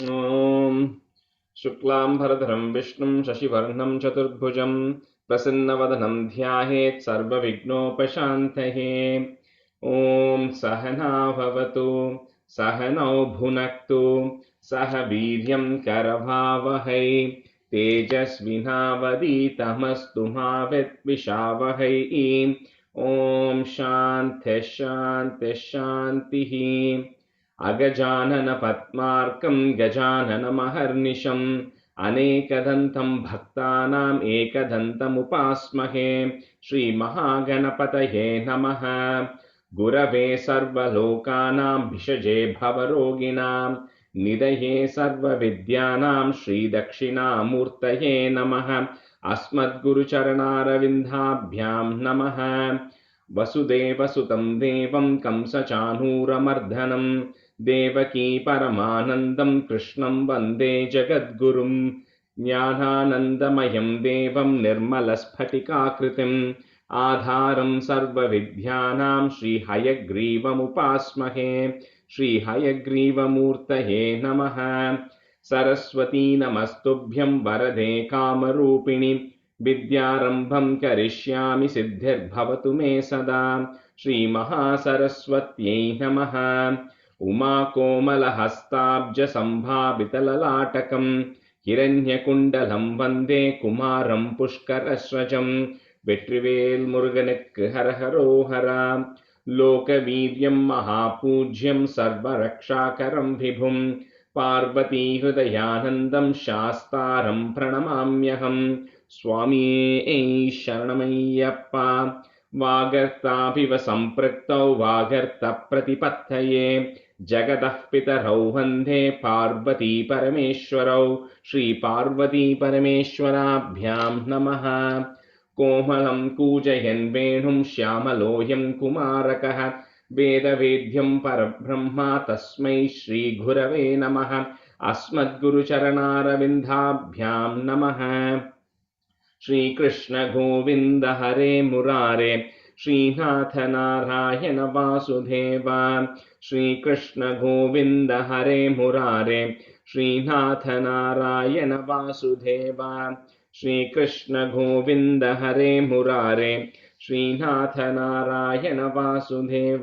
ॐ शुक्लाम्बरधरं विष्णुं शशिवर्णं चतुर्भुजं प्रसन्नवदनं ध्यायेत् सर्वविघ्नोपशान्तये। ॐ सहना भवतु सहनौ भुनक्तु सह वीर्यं करवावहै तेजस्विनावदीतमस्तु मा विद्विषावहै। ॐ शान्तिः शान्तिः शान्तिः। अगजानन पद्मार्कं गजाननमहर्निशम् अनेकदन्तं भक्तानाम् एकदन्तमुपास्महे। श्रीमहागणपतये नमः। गुरवे सर्वलोकानां भिषजे भवरोगिणां निधये सर्वविद्यानां श्रीदक्षिणामूर्तये नमः। अस्मद्गुरुचरणारविन्दाभ्यां नमः। वसुदेवसुतं देवं कंसचाणूरमर्दनं देवकी परमानन्दं कृष्णं वन्दे जगद्गुरुं। ज्ञानानन्दमयं देवं निर्मलस्फटिकाकृतिम् आधारं सर्वविद्यानां श्रीहयग्रीवमुपास्महे। श्रीहयग्रीवमूर्तये नमः। सरस्वती नमस्तुभ्यं वरदे कामरूपिणि विद्यारम्भं करिष्यामि सिद्धिर्भवतु मे सदा। श्रीमहासरस्वत्यै नमः। उमाकोमलहस्ताब्जसम्भावितललाटकं हिरण्यकुण्डलं वन्दे कुमारं पुष्करस्रजं। வெற்றிவேல் முருகனுக்கு ஹரஹரோஹரா. லோகவீரியம் மகாபூஜ்யம் சர்வரக்ஷாகரம் விபும் பார்வதி ஹிருதயானந்தம் சாஸ்தாரம் பிரணமாம்யகம். சுவாமியே சரணமையப்பா. வாகர்த்தாபிவ சம்பிருக்தௌ வாகர்த்த பிரதிபத்தயே जगतः पितरौ वन्दे पार्वती परमेश्वरौ। श्री पार्वती परमेश्वराभ्यां नमः। कोमलं कूजयन् वेणुं श्यामलोऽयं कुमारकः वेदवेद्यं परब्रह्म तस्मै श्रीगुरवे नमः। अस्मद्गुरुचरणारविन्दाभ्यां नमः। श्रीकृष्ण गोविन्द हरे मुरारे श्रीनाथ नारायण वासुदेव। श्रीकृष्ण गोविन्द हरे मुरारे श्रीनाथ नारायण वासुदेव। श्रीकृष्ण गोविन्द हरे मुरारे श्रीनाथ नारायण वासुदेव।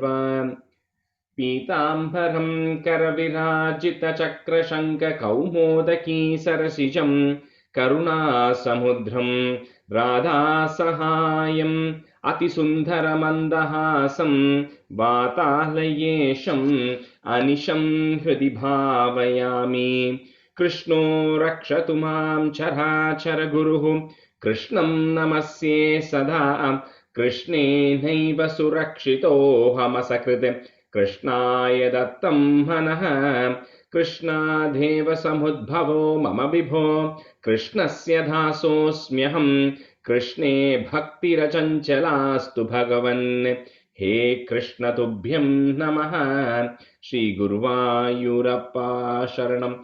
पीताम्बरं करविराजितचक्रशङ्खकौमोदकी सरसिजं करुणासमुद्रं राधासहायम् अतिसुन्दरमन्दहासं वातालयेशम् अनिशं हृदि भावयामि। कृष्णो रक्षतु मां चराचरगुरुः कृष्णं नमस्ये सदा। कृष्णेनैव सुरक्षितोऽहमसकृत् कृष्णाय दत्तं मनः। कृष्णादेव समुद्भवो मम विभो कृष्णस्य दासोऽस्म्यहम्। कृष्णे भक्तिरचञ्चलास्तु भगवन्। हे कृष्ण तुभ्यं नमः। श्रीगुरुवायूरप्पा शरणं।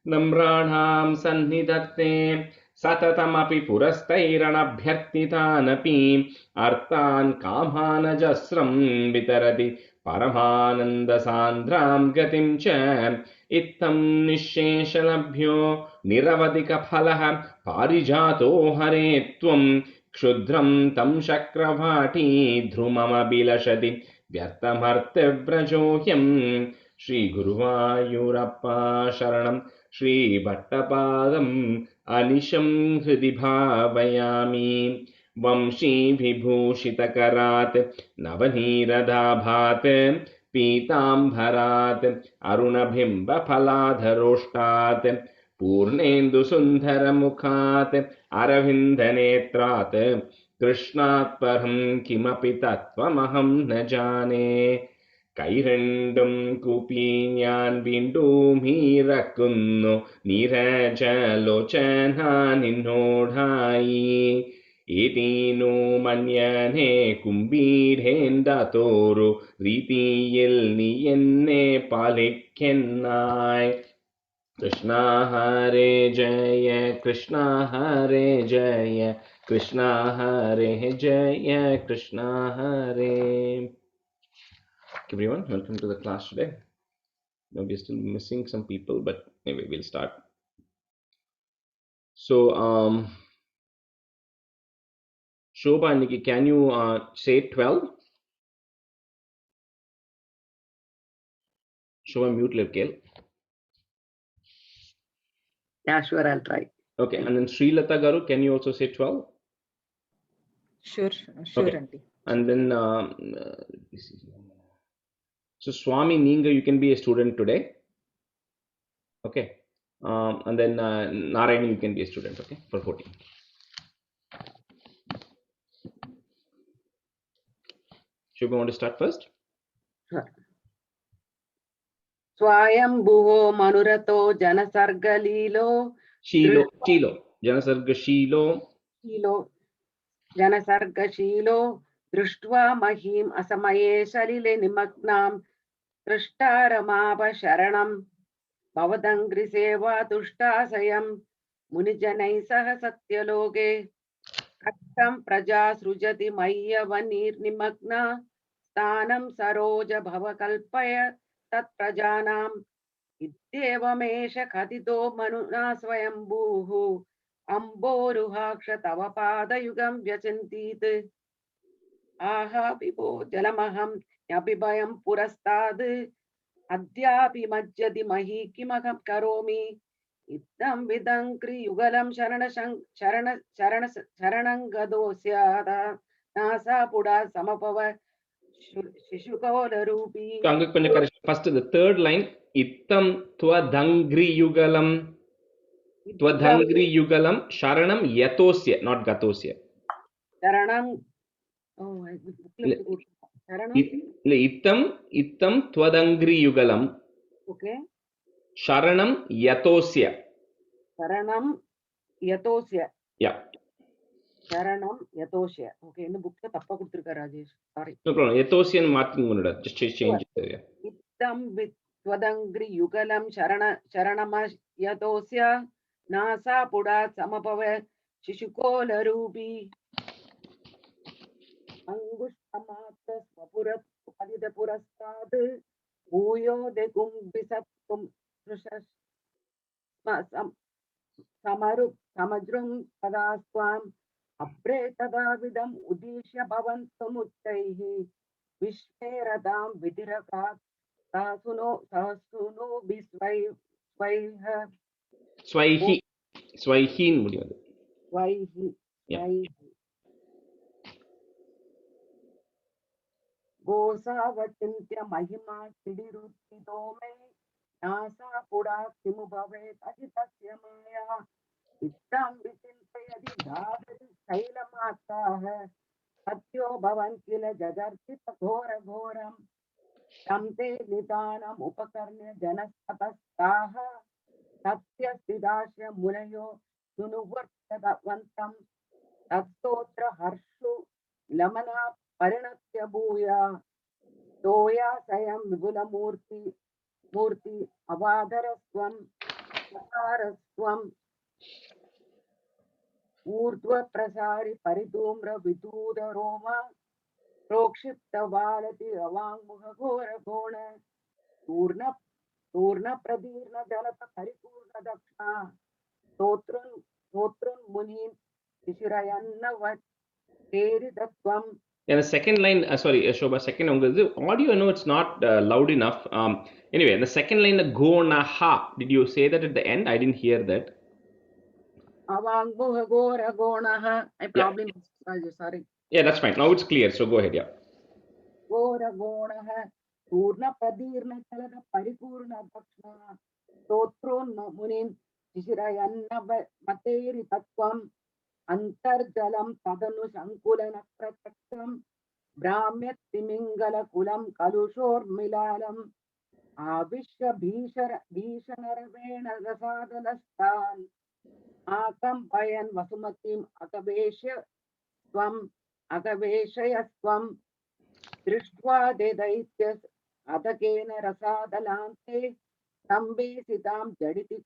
नम्राणां सन्निधत्ते सततमपि पुरस्तैरणभ्यर्थितानपि अर्थान् कामानजस्रं वितरति परमानन्दसान्द्रां गतिं च। इत्थं निःशेषलभ्यो निरवधिकफलः पारिजातो हरे त्वं क्षुद्रं तं शक्रवाटी ध्रुममभिलषति व्यर्थमर्त्यव्रजोऽयं। श्रीगुरुवायूरप्पा शरणं। श्रीभट्टपादम् अनिशं हृदि भावयामि। वंशी विभूषितकरात् नवनीरदाभात् पीताम्बरात् अरुणबिम्बफलाधरोष्टात् पूर्णेन्दुसुन्दरमुखात् अरविन्दनेत्रात् कृष्णात् परं किमपि तत्त्वमहं न जाने। കൈരണ്ടും കൂപ്പി ഞാൻ വീണ്ടും ഇറക്കുന്നു നീരജലോചന നിന്നോടായി. ഏതീനു മന്യനെ കുമ്പീരേണ്ട തോരു രീതിയിൽ നീ എന്നെ പാലിക്കെന്നായി. കൃഷ്ണ ഹരേ ജയ കൃഷ്ണ ഹരേ ജയ കൃഷ്ണ ഹരേ ജയ കൃഷ്ണ ഹരേ. Everyone, welcome to the class today. No, we're still missing some people, but anyway, we'll start. So, Shobha and Nikki, can you say 12? Shobha, mute Lirkel. Yeah, sure, I'll try. Okay, and then Srilata Garu, can you also say 12? Sure, Okay. Auntie. And then, so Swami Ninga, you can be a student today. Okay. And then Narayani, you can be a student, okay, for 14. Shobha, want to start first? Sure. Swayambhuvo Manurato Janasargalilo Shilo, Janasarga Shilo. Janasargashilo Drishtva Mahim Asamaye Salile Nimagnam Trishtaramava Sharanam Bhavadangri Seva Tushtasayam Munijanai Saha Satyaloge Kattam Praja Srujati Maya Vanir Nimagna Stanam Saroja Bhavakalpaya Tat Prajanam Idyevamesha Khadito Manuna Swayambhuhu Amboruhaksha Tava Padayugam Vyachantit Aha Pipo Jalamaham Yapibhayam Purastad Adyapi Majjadi Mahi Kimaham Karomi Iddam Vidankri Yugalam Sharanangadosya Nasa Puda Samapava Shishukola Rupi. First, the third line, Ittam Twadangri Yugalam. Twadangri Yugalam Sharanam Yatosya, not Gatosya. Sharanam. Oh, Sharanam. Ittam Twadangri Yugalam. Okay. Sharanam Yatosya. Sharanam Yatosya. Yeah. Sharanam Yatosya. Okay, in the book, Tappa Kutrika Rajesh. Sorry. No problem. Yatosya and Martin Munada. Just change it. Ittam with Twadangri Yugalam Sharanama Yatosya Nasa Puda Samapava Shishukola Rubi Angushtamata Swapurat Adida Purastad Bhuyo de Kumbisatum Samarup Samadrum Padaswam Apretadavidam Udishya Bhavantamuttaihi Vishveradam Vidirakat Sasuno Biswaiha Swaihin முடியாது. Gosavachintya Mahima Sidirutidome Nasa Puda Simubhave Ajitasya Maya Ittam Vichintayadi Dhadari Sailamataha Satyo Bhavankila Jajartita Ghora Ghoram Tamte Nidanam Upakarnya Janastapastaha Satya Sidasya Munayo Sunuvartadavantam Tattotra Harshu Lamana Parinatya Bhuya Toya Sayam Vibula Murti Avadaraswam Sakaraswam Urdhva Prasari Paritumra Vituda Roma Prokshipta Valati Avangmuha Ghora Gona Turna Pradirna Jalata Paripurna Dakshna Totrun Munin Ishirayanna Vat Keri Dattvam. And the second line, sorry, Shobha, second audio, I know it's not loud enough. Anyway, the second line, the Gonaha, did you say that at the end? I didn't hear that. Avangmuha Gora Gonaha. I probably missed. Sorry. Yeah, that's fine. Now it's clear. So go ahead. Yeah. Gora Gonaha. Turna Pradirna Jalata Paripurna Dakshna Totrun Munin Ishirayanna Materi Tattvam Antarjalam Tadanu Sankulana Pratakam Brahmet Timingala Kulam Kalushor Milalam Avishya Bhisharavena Rasadalastan Akam Payan Vasumatim Akaveshayaswam Drishtva Dedaityas Adakena Rasadalante Tambe Sitam Jaditi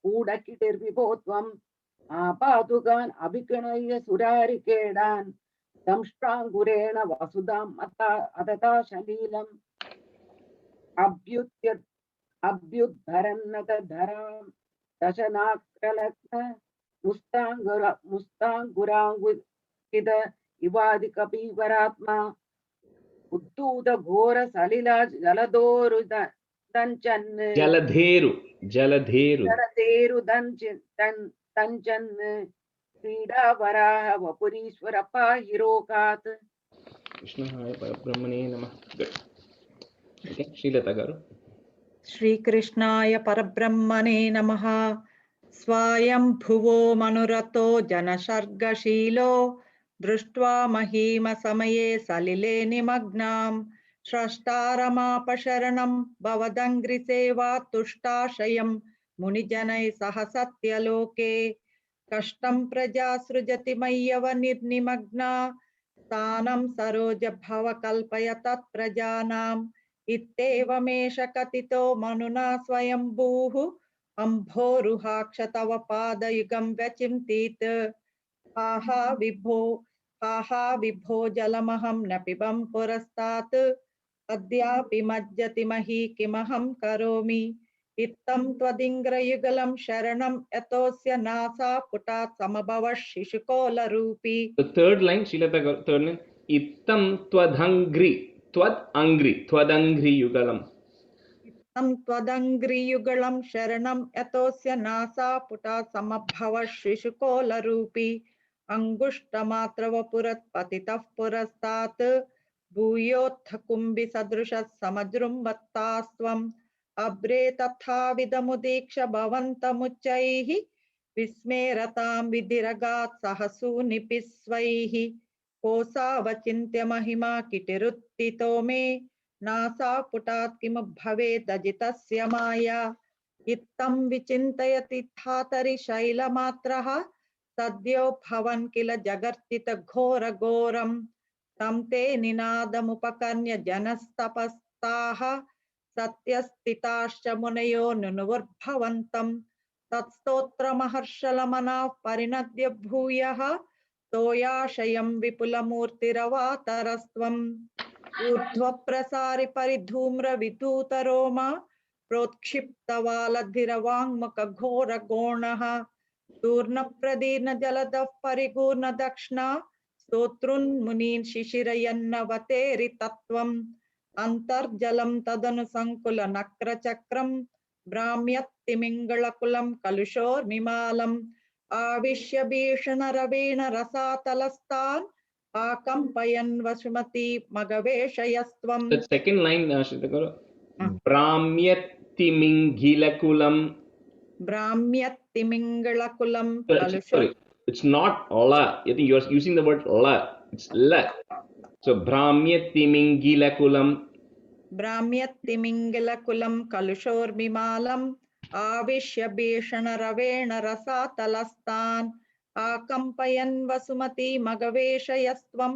Udakitir Vibotvam Apadugan Abikanaya Surari Kedan Damstrangurena Vasudam Adata Shalilam अभ्युत्य अभ्युद्धरन्नतधरां दशनाक्रलग्न मुस्ताङ्गुराङ्गुकित इवादिकपीवरात्मा उद्धूत घोर Salila जलदोरुदञ्चन् Jaladheru. तञ्चन् क्रीडा Varaha वपुरीश्वर पाहिरोकात्. Krishnahaya Parabrahmane Namah. Good. Okay, Srilata garu. श्रीकृष्णाय परब्रह्मणे नमः। स्वायम्भुवो मनुरतो जनशर्गशीलो दृष्ट्वा महीमसमये सलिले निमग्नां स्रष्टारमापशरणं भवदङ्घ्रिसेवा तुष्टाशयं मुनिजनैः सह सत्यलोके कष्टं प्रजा सृजति मय्यव निर्निमग्ना स्थानं सरोज भव कल्पय तत्प्रजानाम् इत्येवमेष कथितो मनुना स्वयंभूः अम्भोरुहाक्ष तव पादयुगं व्यचिन्तित् हा विभो जलमहं न पिबं पुरस्तात् अद्यापि मज्जति मही किमहं करोमि इत्थं त्वदिङ्ग्रयुगलं शरणं यतोऽस्य नासा पुटात् समभवः शिशुकोलरूपी. The third line, Srilata garu, third line. Ittam twadhangri. Twadangri yugalam. त्वदङ्घ्रियुगलं शरणं यतोऽस्य नासा पुटा समभवः शिशुकोलरूपी अङ्गुष्टमात्रवपुरत् पतितः पुरस्तात् भूयोत्थ कुम्भिसदृशः समजृम्भत्तास्त्वम् अभ्रे तथाविधमुदीक्ष भवन्तमुच्चैः विस्मेरतां विधिरगात् सहसूनिपिस्वैः कोसावचिन्त्य महिमा किटिरुत्थितो मे नासा पुटात् किम भवेत् अजितस्य माया इत्थं विचिन्तयति धातरि शैलमात्रः सद्यो भवन् किल जगर्तित घोर घोरं तं ते निनादमुपकर्ण्य जनस्तपस्ताः सत्यस्थिताश्च मुनयो नुनुवुर्भवन्तं तत्स्तोत्रमहर्षलमनाः परिणद्य भूयः तोयाशयं विपुलमूर्तिरवातरस्त्वम् ऊर्ध्वप्रसारि परिधूम्र विधूतरोमा प्रोत्क्षिप्तवालधिरवाङ्मुख घोर गोणः तूर्णप्रदीर्ण जलदः परिपूर्ण दक्षिणा स्तोतृन्मुनीन् शिशिरयन्नवतेरितत्वम् अन्तर्जलं तदनु सङ्कुल नक्रचक्रं भ्राम्यत्तिमिङ्गलकुलं कलुषोर्मिमालम् आविश्य भीषणरवेण रसातलस्तान् आकम्पयन् वसुमती मगवेशयस्त्वम्. The second line, Srilata garu. Brahmyatimingilakulam. Brahmyatimingilakulam Sorry, it's not la. I think you're using the word la. It's la. So Brahmyatimingilakulam. Brahmyatimingilakulam kalushormimalam आविश्य भीषणरवेण रसातलस्तान् आकम्पयन् वसुमती मगवेशयस्त्वं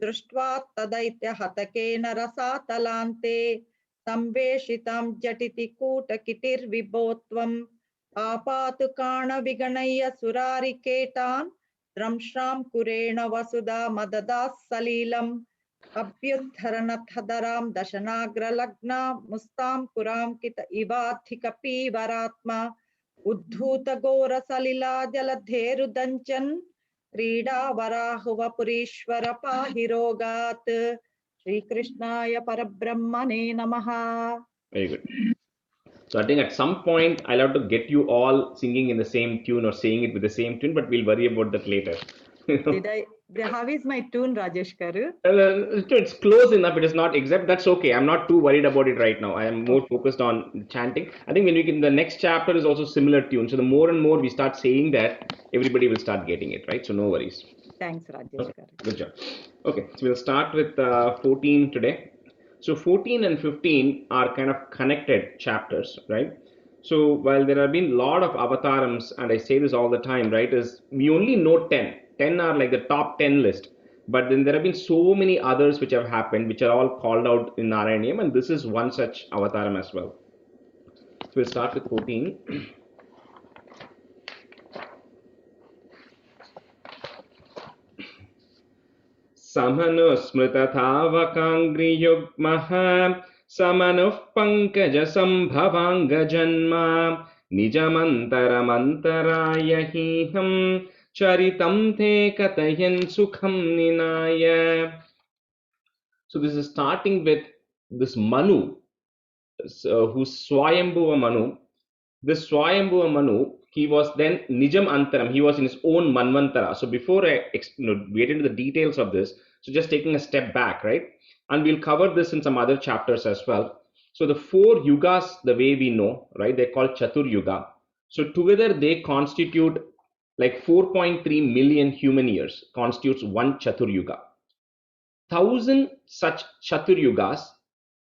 दृष्ट्वा तदैत्यहतकेन रसातलान्ते संवेशितां झटिति कूटकिटिर्विभोत्वम् आपातुकाणविगणय्य सुरारिकेटान् द्रंश्रां कुरेण वसुधा मददाः सलीलम् अभ्युद्धरनथधरां दशनाग्रलग्ना मुस्तां कुरांकित इवाधिकपीवरात्मा उद्धूतघोरसलिला जलधेरुदञ्चन् क्रीडा वराहुवपुरीश्वर पाहि रोगात्. श्रीकृष्णाय परब्रह्मणे नमः. Very good. So I think at some point I'll have to get you all singing in the same tune or saying it with the same tune, but we'll worry about that later. How is my tune, Rajesh Garu? It's close enough. It is not exact. That's okay. I'm not too worried about it right now. I am more focused on chanting. I think when we can, the next chapter is also similar tune. So the more and more we start saying that, everybody will start getting it, right? So no worries. Thanks, Rajesh Garu. Good job. Okay, so we'll start with 14 today. So 14 and 15 are kind of connected chapters, right? So while there have been a lot of avatarams, and I say this all the time, right, is we only know 10. 10 are like the top 10 list. But then there have been so many others which have happened, which are all called out in Narayaniam, and this is one such avataram as well. So we'll start with 14. Samano smritathavakangri yugmaha Samanuh pankaja sambhavanga janma nijamantaramantaraya hiham charitam te katayan sukham ninaya. So this is starting with this Manu, who's Swayambhuva Manu. This Swayambhuva Manu, he was then Nijam Antaram, he was in his own Manvantara. So before I get into the details of this, so just taking a step back, right? And we'll cover this in some other chapters as well. So the 4 yugas, the way we know, right, they're called Chatur Yuga. So together they constitute like 4.3 million human years, constitutes one Chatur Yuga. 1,000 such Chatur Yugas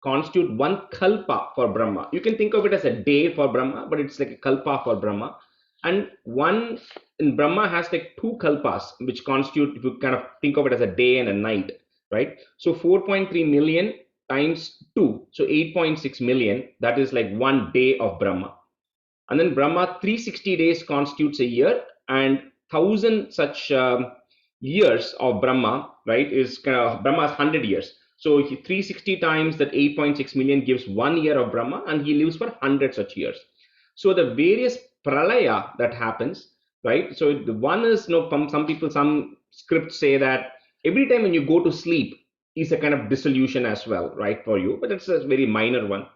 constitute one kalpa for Brahma. You can think of it as a day for Brahma, but it's like a kalpa for Brahma. And one in Brahma has like 2 kalpas, which constitute, if you kind of think of it as a day and a night, right? So 4.3 million times 2, so 8.6 million, that is like one day of Brahma. And then Brahma, 360 days constitutes a year, and 1,000 such years of Brahma, right, is kind of, Brahma has 100 years. So 360 times that 8.6 million gives 1 year of Brahma, and he lives for 100 such years. So the various pralaya that happens, right? So the one is, some people, some scripts say that every time when you go to sleep is a kind of dissolution as well, right, for you, but it's a very minor one.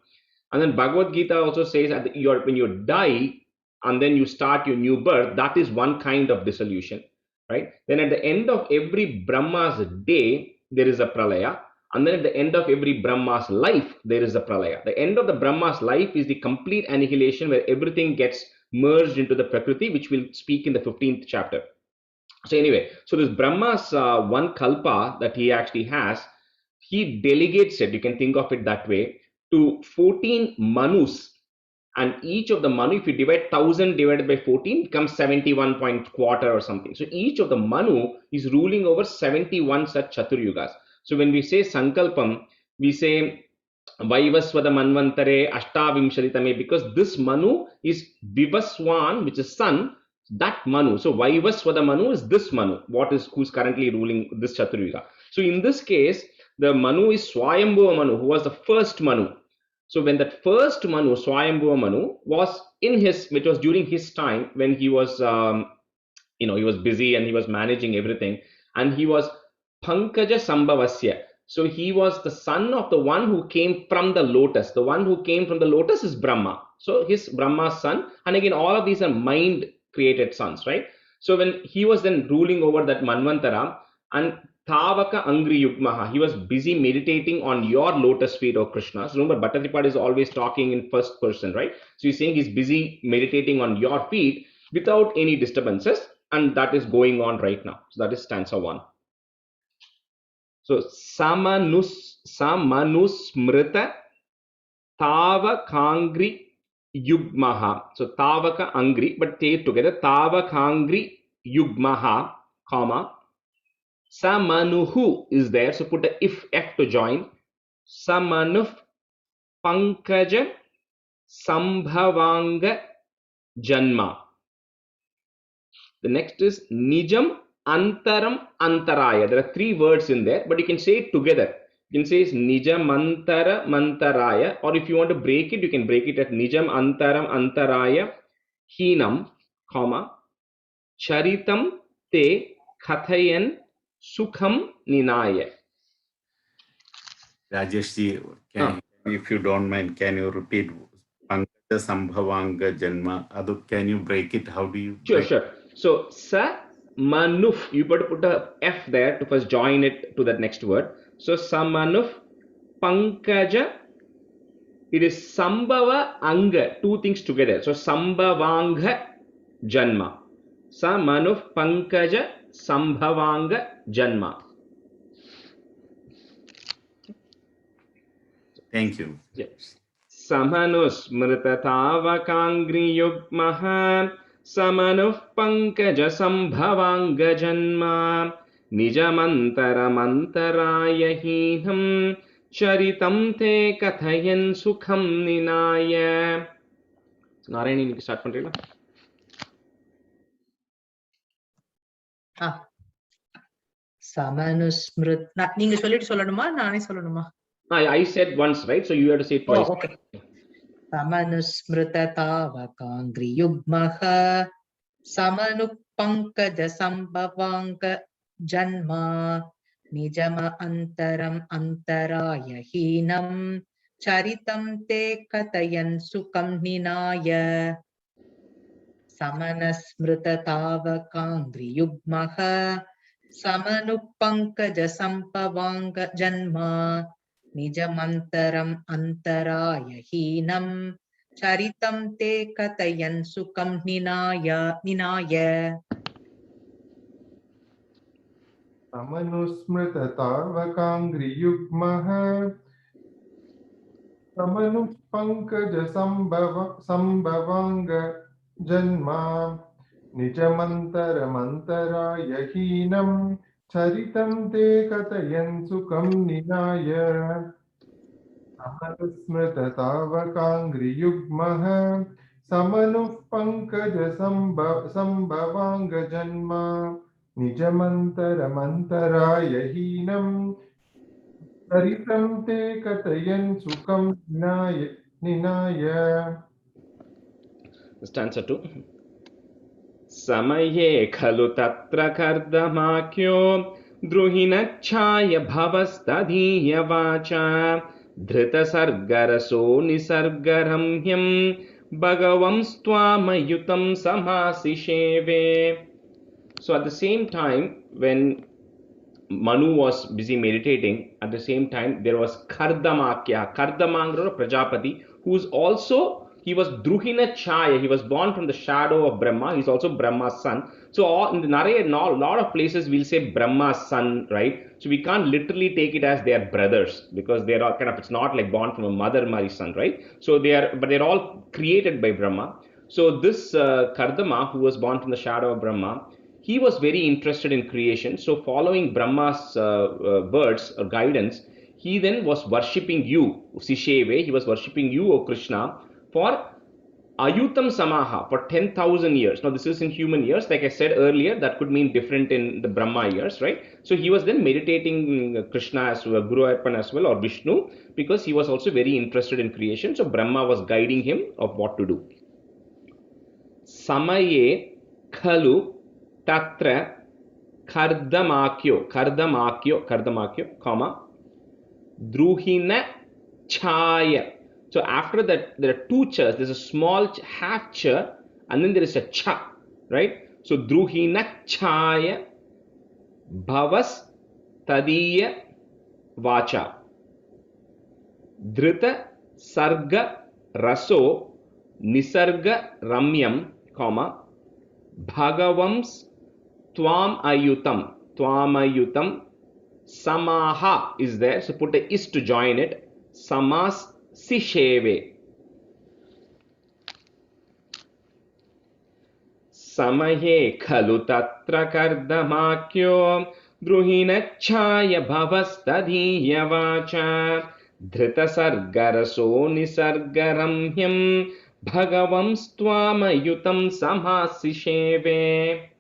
And then Bhagavad Gita also says that when you die and then you start your new birth, that is one kind of dissolution, right? Then at the end of every Brahma's day, there is a pralaya. And then at the end of every Brahma's life, there is a pralaya. The end of the Brahma's life is the complete annihilation where everything gets merged into the Prakriti, which we'll speak in the 15th chapter. So anyway, so this Brahma's one kalpa that he actually has, he delegates it, you can think of it that way, to 14 manus. And each of the manu, if you divide 1,000 divided by 14, becomes 71 point quarter or something. So each of the manu is ruling over 71 such Chaturyugas. So when we say Sankalpam, we say Vaivaswada Manvantare Ashtavimshalitame, because this Manu is Vivaswan, which is sun, that Manu. So Vaivaswada Manu is this Manu, who's currently ruling this Chaturyuga. So in this case, the Manu is Swayambhuva Manu, who was the first Manu. So when that first Manu, Swayambhuva Manu, was which was during his time when he was, he was busy and he was managing everything, and he was Pankaja Sambhavasya. So he was the son of the one who came from the lotus. The one who came from the lotus is Brahma. So his Brahma's son. And again, all of these are mind created sons, right? So when he was then ruling over that Manvantara, and Tavaka Angri Yugmaha, he was busy meditating on your lotus feet, O Krishna. So remember, Bhattacharya is always talking in first person, right? So he's saying he's busy meditating on your feet without any disturbances. And that is going on right now. So that is stanza 1. So samanusmrita tavakangri yugmaha. So tavaka angri, but say it together. Tavakangri yugmaha, comma. Samanuhu is there. So put a if F to join. Samanuf pankaja sambhavanga janma. The next is Nijam Antaram Antaraya. There are 3 words in there, but you can say it together. You can say it's Nijam Antara Mantaraya, or if you want to break it, you can break it at Nijam Antaram Antaraya Hinam, comma, Charitam Te Kathayan Sukham Ninaya. Rajesh, if you don't mind, can you repeat Pankaja Sambhavanga Janma? Adu, can you break it? How do you break? Sure. So sa manuf, you got to put a F there to first join it to that next word. So samanuf pankaja, it is sambhava anga, 2 things together. So sambhavanga janma. Samanuf pankaja sambhavanga janma. Thank you. Yes. Samanus mritatavakangri yugmaha Samanuh pankaja sambhavanga janma Nijamantaramantaraya hinam Charitam te kathayan sukham ninaya. Narayani, you start பண்றீங்களா? சமனுஸ்மிருத் நீங்க சொல்லிட்டு சொல்லணுமா நானே சொல்லணுமா? I said once, right? So you have to say twice. Oh, okay. Samanusmrtatavakaङ्घ्रियुग्मः समनुपङ्कजसम्भवाङ्ग जन्मा निजम अन्तरम् अन्तरायहीनं चरितं ते कथयन् सुखं निनाय समनस्मृततावकाङ्घ्रियुग्मः समनुपङ्कजसम्भवाङ्ग जन्मा निजमन्तरम् अन्तरायहीनं चरितं ते कथयन् सुखं निनाय समनुस्मृततावकाङ्घ्रियुग्मः समनुपङ्कजसम्भवाङ्ग जन्मा निजमन्तरमन्तरायहीनं चरितं ते कथयन् सुखं निनाय समनुस्मृततावकाङ्घ्रियुग्मः समनुपङ्कजसम्भवाङ्ग जन्मा निजमन्तरमन्तरायहीनं चरितं ते कथयन् सुखं निनाय. Stanza 2. समये खलु तत्र कर्दमाख्यो द्रुहिणच्छाय भवस्तदीयवाचा धृतसर्गरसो निसर्गरम्यं भगवंस्त्वामयुतं समासिषेवे. So at the same time, when Manu was busy meditating, at the same time there was Kardamakya, Kardamangra Prajapati, who's also, he was Druhina Chaya, he was born from the shadow of Brahma, he's also Brahma's son. So all, in the Narayana, a lot of places we'll say Brahma's son, right? So we can't literally take it as they are brothers, because they are all kind of, it's not like born from a mother Mari's son, right? So they are, but they're all created by Brahma. So this Kardama, who was born from the shadow of Brahma, he was very interested in creation. So following Brahma's words or guidance, he then was worshipping you, Sisheve, he was worshipping you, O Krishna, for Ayutam Samaha, for 10,000 years. Now this is in human years, like I said earlier, that could mean different in the Brahma years, right? So he was then meditating Krishna as well, Guru Arpan as well, or Vishnu, because he was also very interested in creation. So Brahma was guiding him of what to do. Samaye Khalu Tatra Kardamakyo, comma, Druhina Chaya. So after that, there are two chas. There's a small half cha, and then there is a cha, right? So Druhina Chaya Bhavas Tadiya Vacha Dhrita Sarga Raso Nisarga Ramyam, comma, Bhagavams Tvam Ayutam, Samaha is there, so put a is to join it. Samas Sisheve. Samahe Khalu Tatra Kardamakyo Druhinachaya Bhavastadhiya Vacha Dhrita Sargaraso Nisargaramhyam Bhagavamstvama Samasisheve.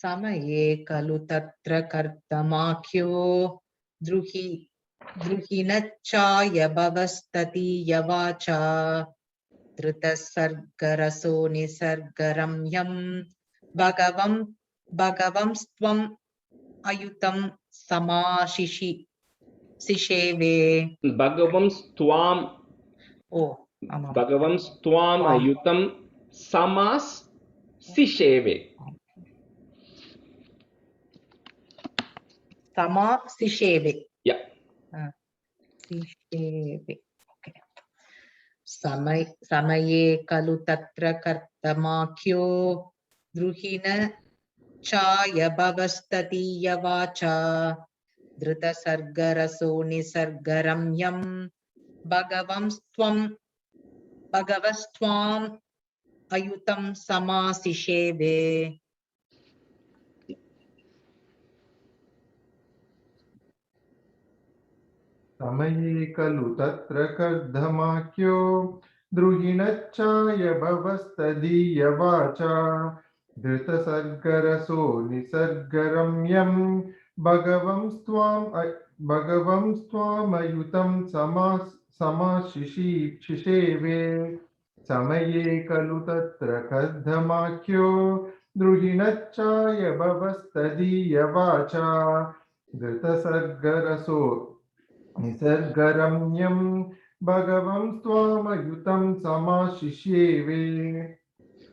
Samaye kalu tatra kartamakhyo druhinachaya bhavastati yavacha dhritasargaraso nisargaramyam bhagavamstvam ayutam sisheve. Bhagavamstvam. Oh, Bhagavamstvam ayutam samas sisheve. Sama sisheve. Yeah. Sisheve. Okay. Samaye kalu tatra kartamakhyo druhina chaya bhavastati yavacha dhrita sargaraso nisargaramyam bhagavastvam ayutam samasisheve. Samaye kalu tatra kardhamakyo druhinachaya bhavastadiya vacha dhrita sargaraso nisargaramyam bhagavam stvam भगवं स्वामयुतं शिशेवे समये खलु तत्र कर्दमाख्यो द्रुहिणच्चाय भवस्तदीयवाचा धृतसर्गरसो निसर्गरम्यं भगवं स्वामयुतं समाशिष्येवे.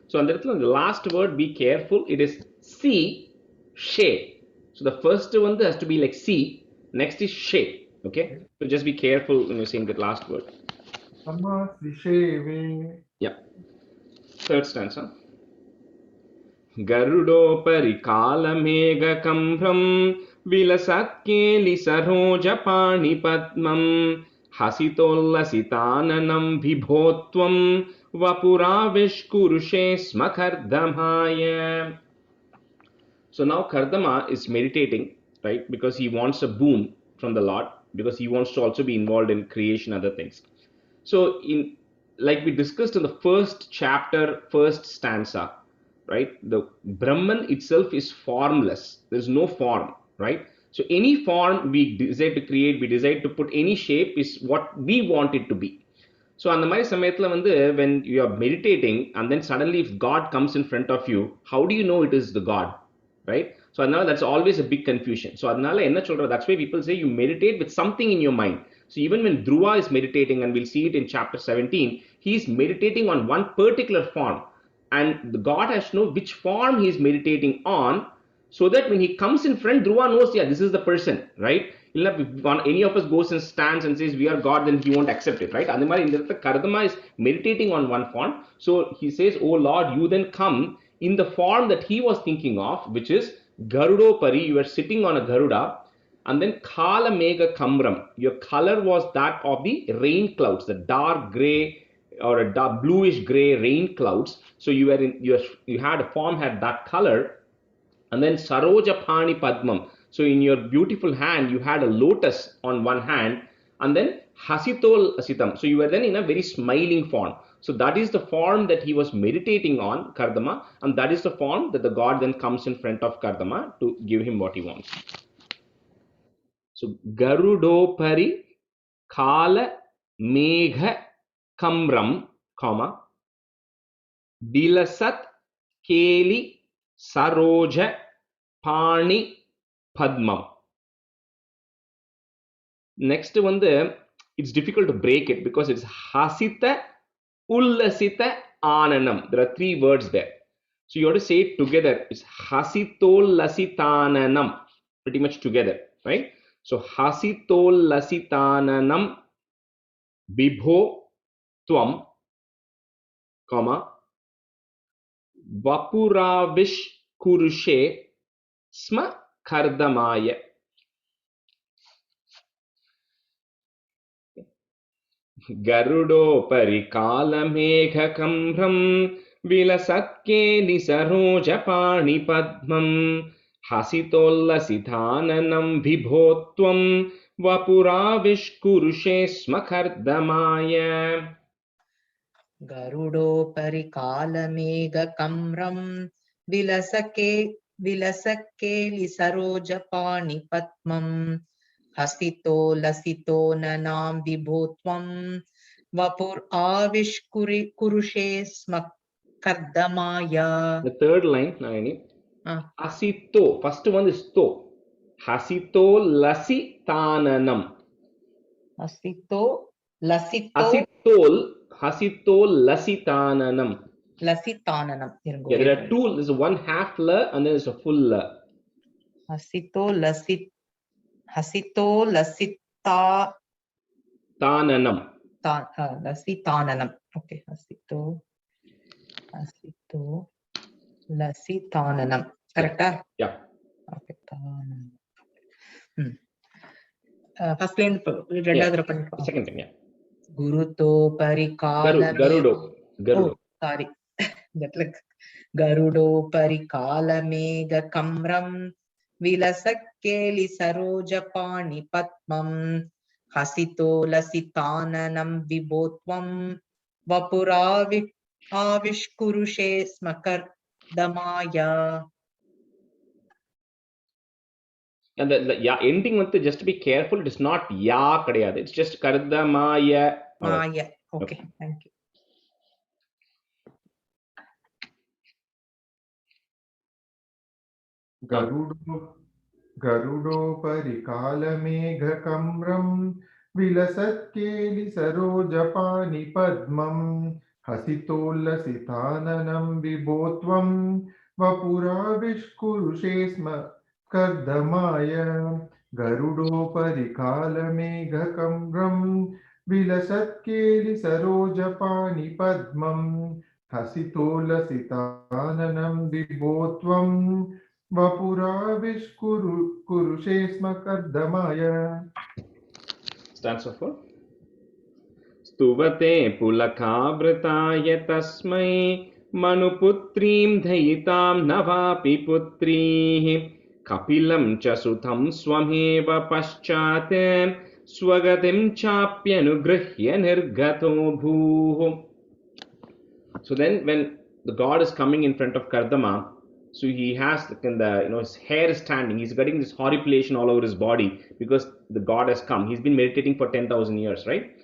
So on the last word, be careful. It is C, she. So the first one has to be like C. Next is she. Okay. So just be careful when you're saying that last word. Samashisheve. Yeah. Third stanza. Garudopari kalamegakambram vilasatkeli sarojapani padmam hasitollasitananam vibhotvam vapuravish smakardamaya. So now Kardama is meditating, right? Because he wants a boon from the Lord, because he wants to also be involved in creation, other things. So in, like we discussed in the first chapter, first stanza, right? The Brahman itself is formless. There's no form, right? So any form we decide to create, we decide to put any shape is what we want it to be. So அந்த மாதிரி சமயத்துல வந்து when you are meditating and then suddenly if God comes in front of you, how do you know it is the God, right? So அதனால that's always a big confusion. So அதனால என்ன சொல்றது, that's why people say you meditate with something in your mind. So even when Dhruva is meditating, and we'll see it in chapter 17, he is meditating on one particular form, and the God has to know which form he is meditating on, so that when he comes in front, Dhruva knows, yeah, this is the person, right? If any of us goes and stands and says we are God, then he won't accept it, right? And the Kardama is meditating on one form. So he says, oh Lord, you then come in the form that he was thinking of, which is Garudopari. You are sitting on a Garuda. And then Kala Mega Kamram, your color was that of the rain clouds, the dark gray or a dark bluish gray rain clouds. So you were in, you had a form, had that color. And then Sarojapani Padmam. So in your beautiful hand, you had a lotus on one hand, and then Hasitol Asitam. So you were then in a very smiling form. So that is the form that he was meditating on, Kardama, and that is the form that the God then comes in front of Kardama to give him what he wants. So Garudopari Kala Megha Kamram, comma, Bilasat Keli Saroja Pani Padmam. Next one, it's difficult to break it because it's Hasita Ullasita Ananam. There are three words there. So you have to say it together. It's Hasitollasitananam. Pretty much together, right? So Hasitollasitananam Bibho Tvam, comma, Vapuravish Kurushe Sma Kardamaya. Garudopari kalameghakamram vilasatke sarojapani padmam hasitollasithananam vibhotvam vapuravish smakardamaya. Garudopari kalameghakamram vilasake lisarojapani padmam hasito lasito nanam vibhotvam vapur avish kurushe smakardamaya. The third line, Nayani. Hasito, first one is to. Hasito lasitananam. Hasito lasito. Hasitol lasitananam. Lasitananam. Yeah, there are two. There's a one half la and then there's a full la. Hasito lasita Tananam. Lasitananam. Okay. Hasito lasitananam. Correct? Yeah. Okay. First line, Second thing, yeah. Guruto parikala. Garudo. Oh, sorry. That like Garudo parikala mega kamram vilasakkeli sarojapani padmam hasito lasitananam vibhotvam vapuravish smakardamaya. And the ya ending just to be careful, it is not ya kadayadu. It's just kardamaya. Maya. Okay, thank you. गरुडोपरिकालमेघकम्रं विलसत्केलिसरोजपानिपद्मं हसितोल्लसिताननं विभो त्वं वपुराविष्कुरुषे स्म कर्दमाय गरुडोपरिकालमेघकम्रं विलसत्केलिसरोजपानिपद्मं हसितोल्लसिताननं विभो त्वं कुरुषे स्म कर्दमाय. Stanza 4. स्तुवते पुलकावृताय तस्मै मनुपुत्रीं दयितां न वापि पुत्रीः कपिलं च सुतं स्वमेव पश्चात् स्वगतिं चाप्यनुगृह्य निर्गतो भूः. So then when the god is coming in front of Kardama, so he has his hair is standing, he's getting this horripilation all over his body because the god has come. He's been meditating for 10,000 years, right?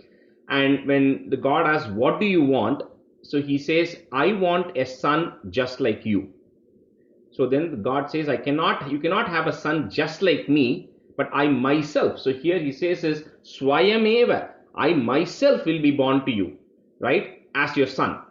And when the god asks, what do you want? So he says, I want a son just like you. So then the god says, you cannot have a son just like me, but I myself. So here he says is Swayameva, I myself will be born to you, right? As your son.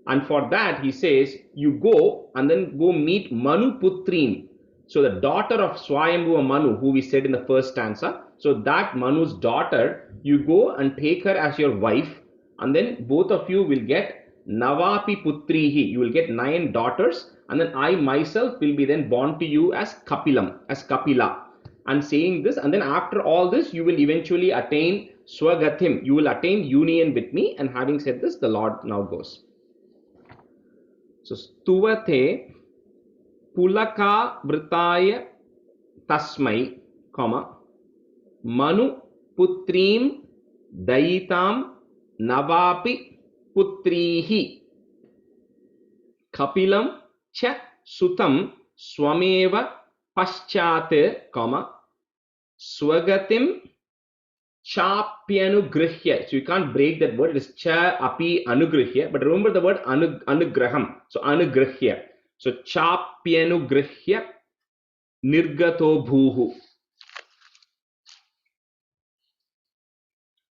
And for that he says, you go and then go meet Manu Putrim. So the daughter of Swayambhuva Manu, who we said in the first stanza. So that Manu's daughter, you go and take her as your wife, and then both of you will get Navapi Putrihi. You will get 9 daughters, and then I myself will be then born to you as Kapilam, as Kapila. And saying this, and then after all this, you will eventually attain Swagatim. You will attain union with me. And having said this, the Lord now goes. So Stuvate Pulaka Vritaya Tasmai, Manu Putrim Dayitam Navapi Putrihi Kapilam Cha Sutam Swameva Paschate, Swagatim Chapyanugrihya. So you can't break that word. It is cha api anugrihya. But remember the word anugraham. So anugrihya. So chapyanugrihya nirgato bhuhu.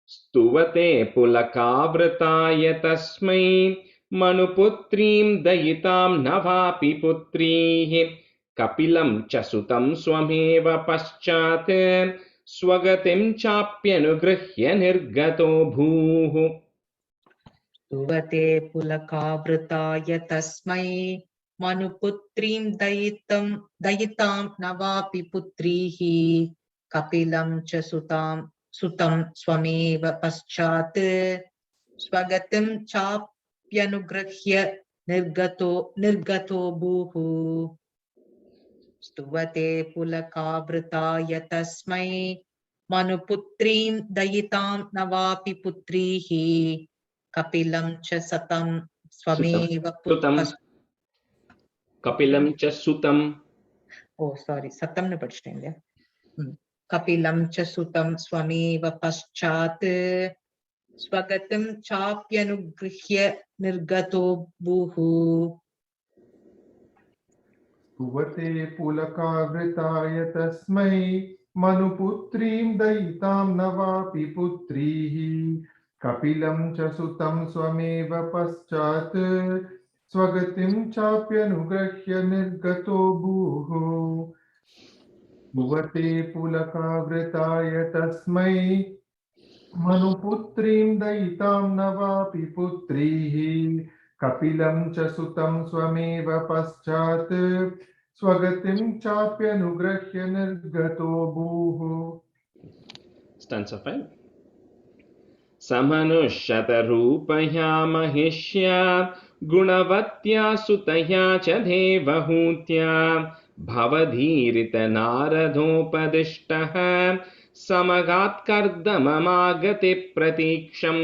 Stuvate pulakavrataya tasmai manuputrim dayitam navapi putrihi kapilam chasutam swameva paschate Swagatim chapyanugrihya nirgato bhuhu. Stuvate pulakavritaya tasmai manuputrim dayitam navapi putrihi kapilam cha sutam swameva paschat swagatim chapyanugrihya nirgato bhuhu. Stuvate pulakavritaya tasmai manuputrim dayitam navapi putrihi kapilam cha satam swameva Kapilam cha sutam. Oh, sorry, satam ne படிச்சிட்டேன் இல்லையா? Kapilam cha sutam swameva paschat swagatim chapyanugrihya nirgato bhuhu. Stuvate pulakavritaya tasmai manuputrim dayitam navapi putrihi kapilam cha sutam swameva paschat swagatim chapyanugrihya nirgato bhuhu. Stuvate pulakavritaya tasmai manuputrim dayitam navapi putrihi Kapilam cha sutam swameva paschat swagatim chapyanugrihya nirgato bhuhu. Stanza 5. Samanushata rupaya mahishya gunavatya sutaya cha devahutya bhavadhirita naradhopadishtaha samagat kardamamagati pratiksham.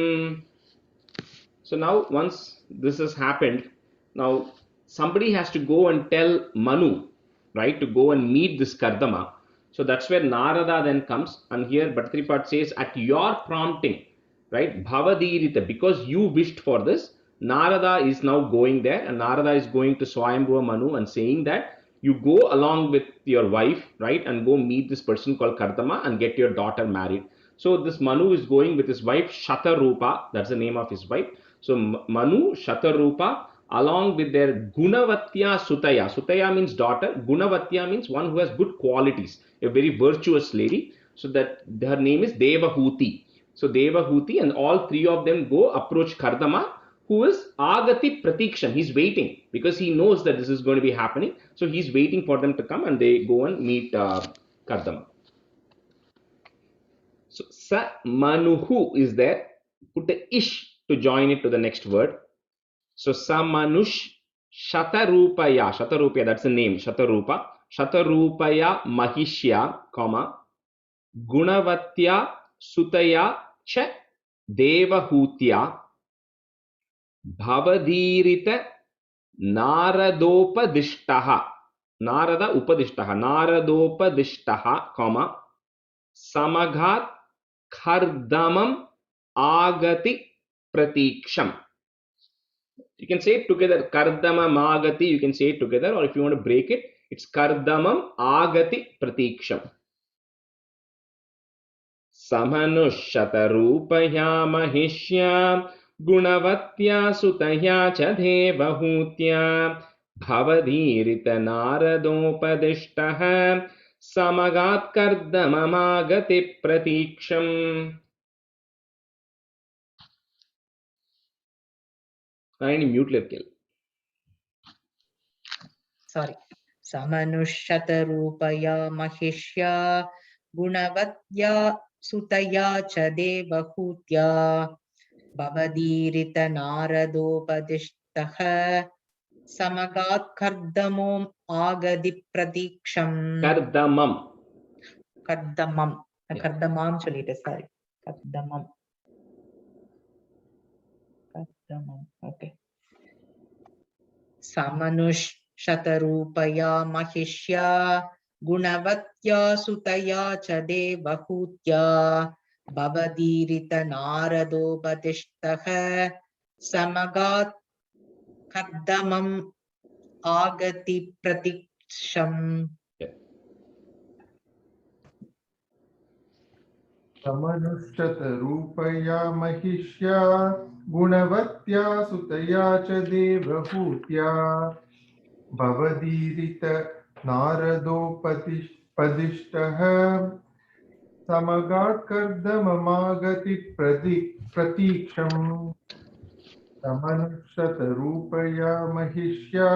So now once this has happened, now somebody has to go and tell Manu, right, to go and meet this Kardama. So that's where Narada then comes, and here Bhattripat says, at your prompting, right? Bhavadirita, because you wished for this, Narada is now going there, and Narada is going to Swayambhuva Manu and saying that you go along with your wife, right, and go meet this person called Kardama and get your daughter married. So this Manu is going with his wife Shatarupa, that's the name of his wife. So Manu, Shatarupa, along with their Gunavatya Sutaya. Sutaya means daughter, Gunavatya means one who has good qualities, a very virtuous lady. So that her name is Devahuti. So Devahuti and all three of them go approach Kardama, who is Agati Pratiksham. He's waiting because he knows that this is going to be happening. So he's waiting for them to come, and they go and meet Kardama. So Sa Manuhu is there. Put the ish to join it to the next word. So Sa Manush Shatarupaya. Shatarupaya, that's the name. Shatarupa. Shatarupaya Mahishya, comma, Gunavatya Sutaya Cha Devahutya Bhavadirita Naradopadishtaha. Narada Upadishtaha. Naradopadishtaha, comma, Samaghat Khardamam Agati Pratiksham. You can say it together. Kardamam Agati, you can say it together, or if you want to break it, it's Kardamam Agati Pratiksham. Samanushyatarupaya Mahishya Gunavatya Sutaya Cha Devahutya Bhavadirita Naradopadishtaha Samagat Kardamamagati Pratiksham. Any mute kill. Sorry. Samanushyatarupaya Mahishya Gunavatya Sutaya Cha Devahutya Bhavadirita Naradopadishtaha Samagat Kardamam Agadi Pratiksham. Kardamam. Kardamam. Yeah. Kardamam solite, sorry. Kardamam. Kardamam. Okay. Samanush Shatarupaya Mahishya Gunavatya Sutaya Cha Devahutya Bhavadirita Naradopadishtaha Samagat Kardamam Agati Pratiksham. Samanushyatarupaya Mahishya Gunavatya Sutaya Cha Devahutya Bhavadirita Naradopadishtaha Samagat Kardamamagati Pratiksham. Samanushyatarupaya Mahishya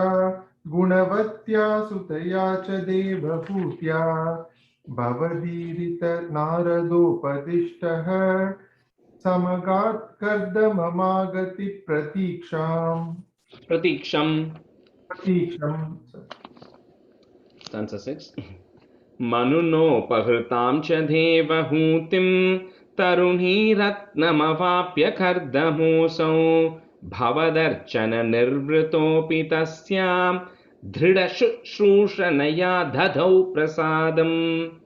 Gunavatya Sutaya Cha Devahutya Bhavadirita Naradopadishtaha Samagat Kardamamagati Pratiksham. Pratiksham. Pratiksham. Stanza 6. Manuno Pahritam Cha Devahutim Taruni Ratnamavapya Kardamosau Bhavadarchana Nirvritopi Tasyam Dhridashushanaya Dadhau Prasadam.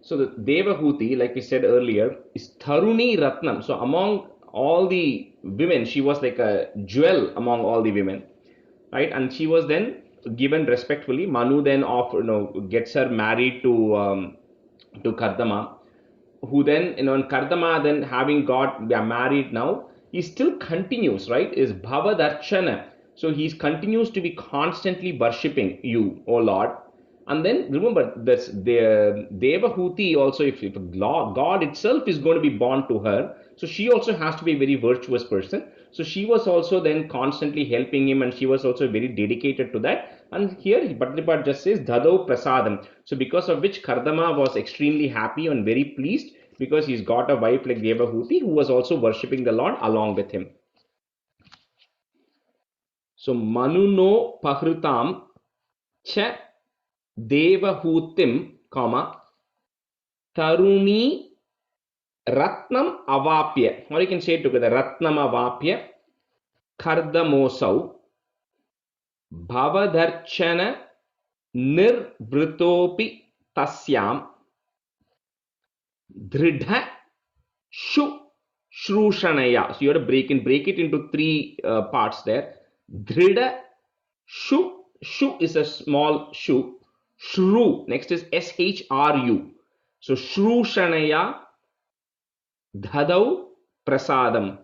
So the Devahuti, like we said earlier, is Taruni Ratnam. So among all the women, she was like a jewel among all the women, right? And she was then given respectfully. Manu then gets her married to Kardama, who then, and Kardama then having got married now, he still continues, right? Is Bhavadarchana. So he continues to be constantly worshipping you, O Lord. And then remember this, the Devahuti also, if God itself is going to be born to her, so she also has to be a very virtuous person. So she was also then constantly helping him, and she was also very dedicated to that. And here Bhattripat just says Dadau Prasadam. So because of which Kardama was extremely happy and very pleased, because he's got a wife like Devahuti who was also worshipping the Lord along with him. So Manuno Pahritam Cha Devahutim, comma, Taruni Ratnam Avapya, or you can say it together, Ratnam Avapya Kardamosau Bhavadarchana Nirvritopi tasyam dridha shu shrushanaya. So you have to break it into three parts there. Dhrida shu, shu is a small shu. Shru, next is shru. So shrushanaya dhadau prasadam.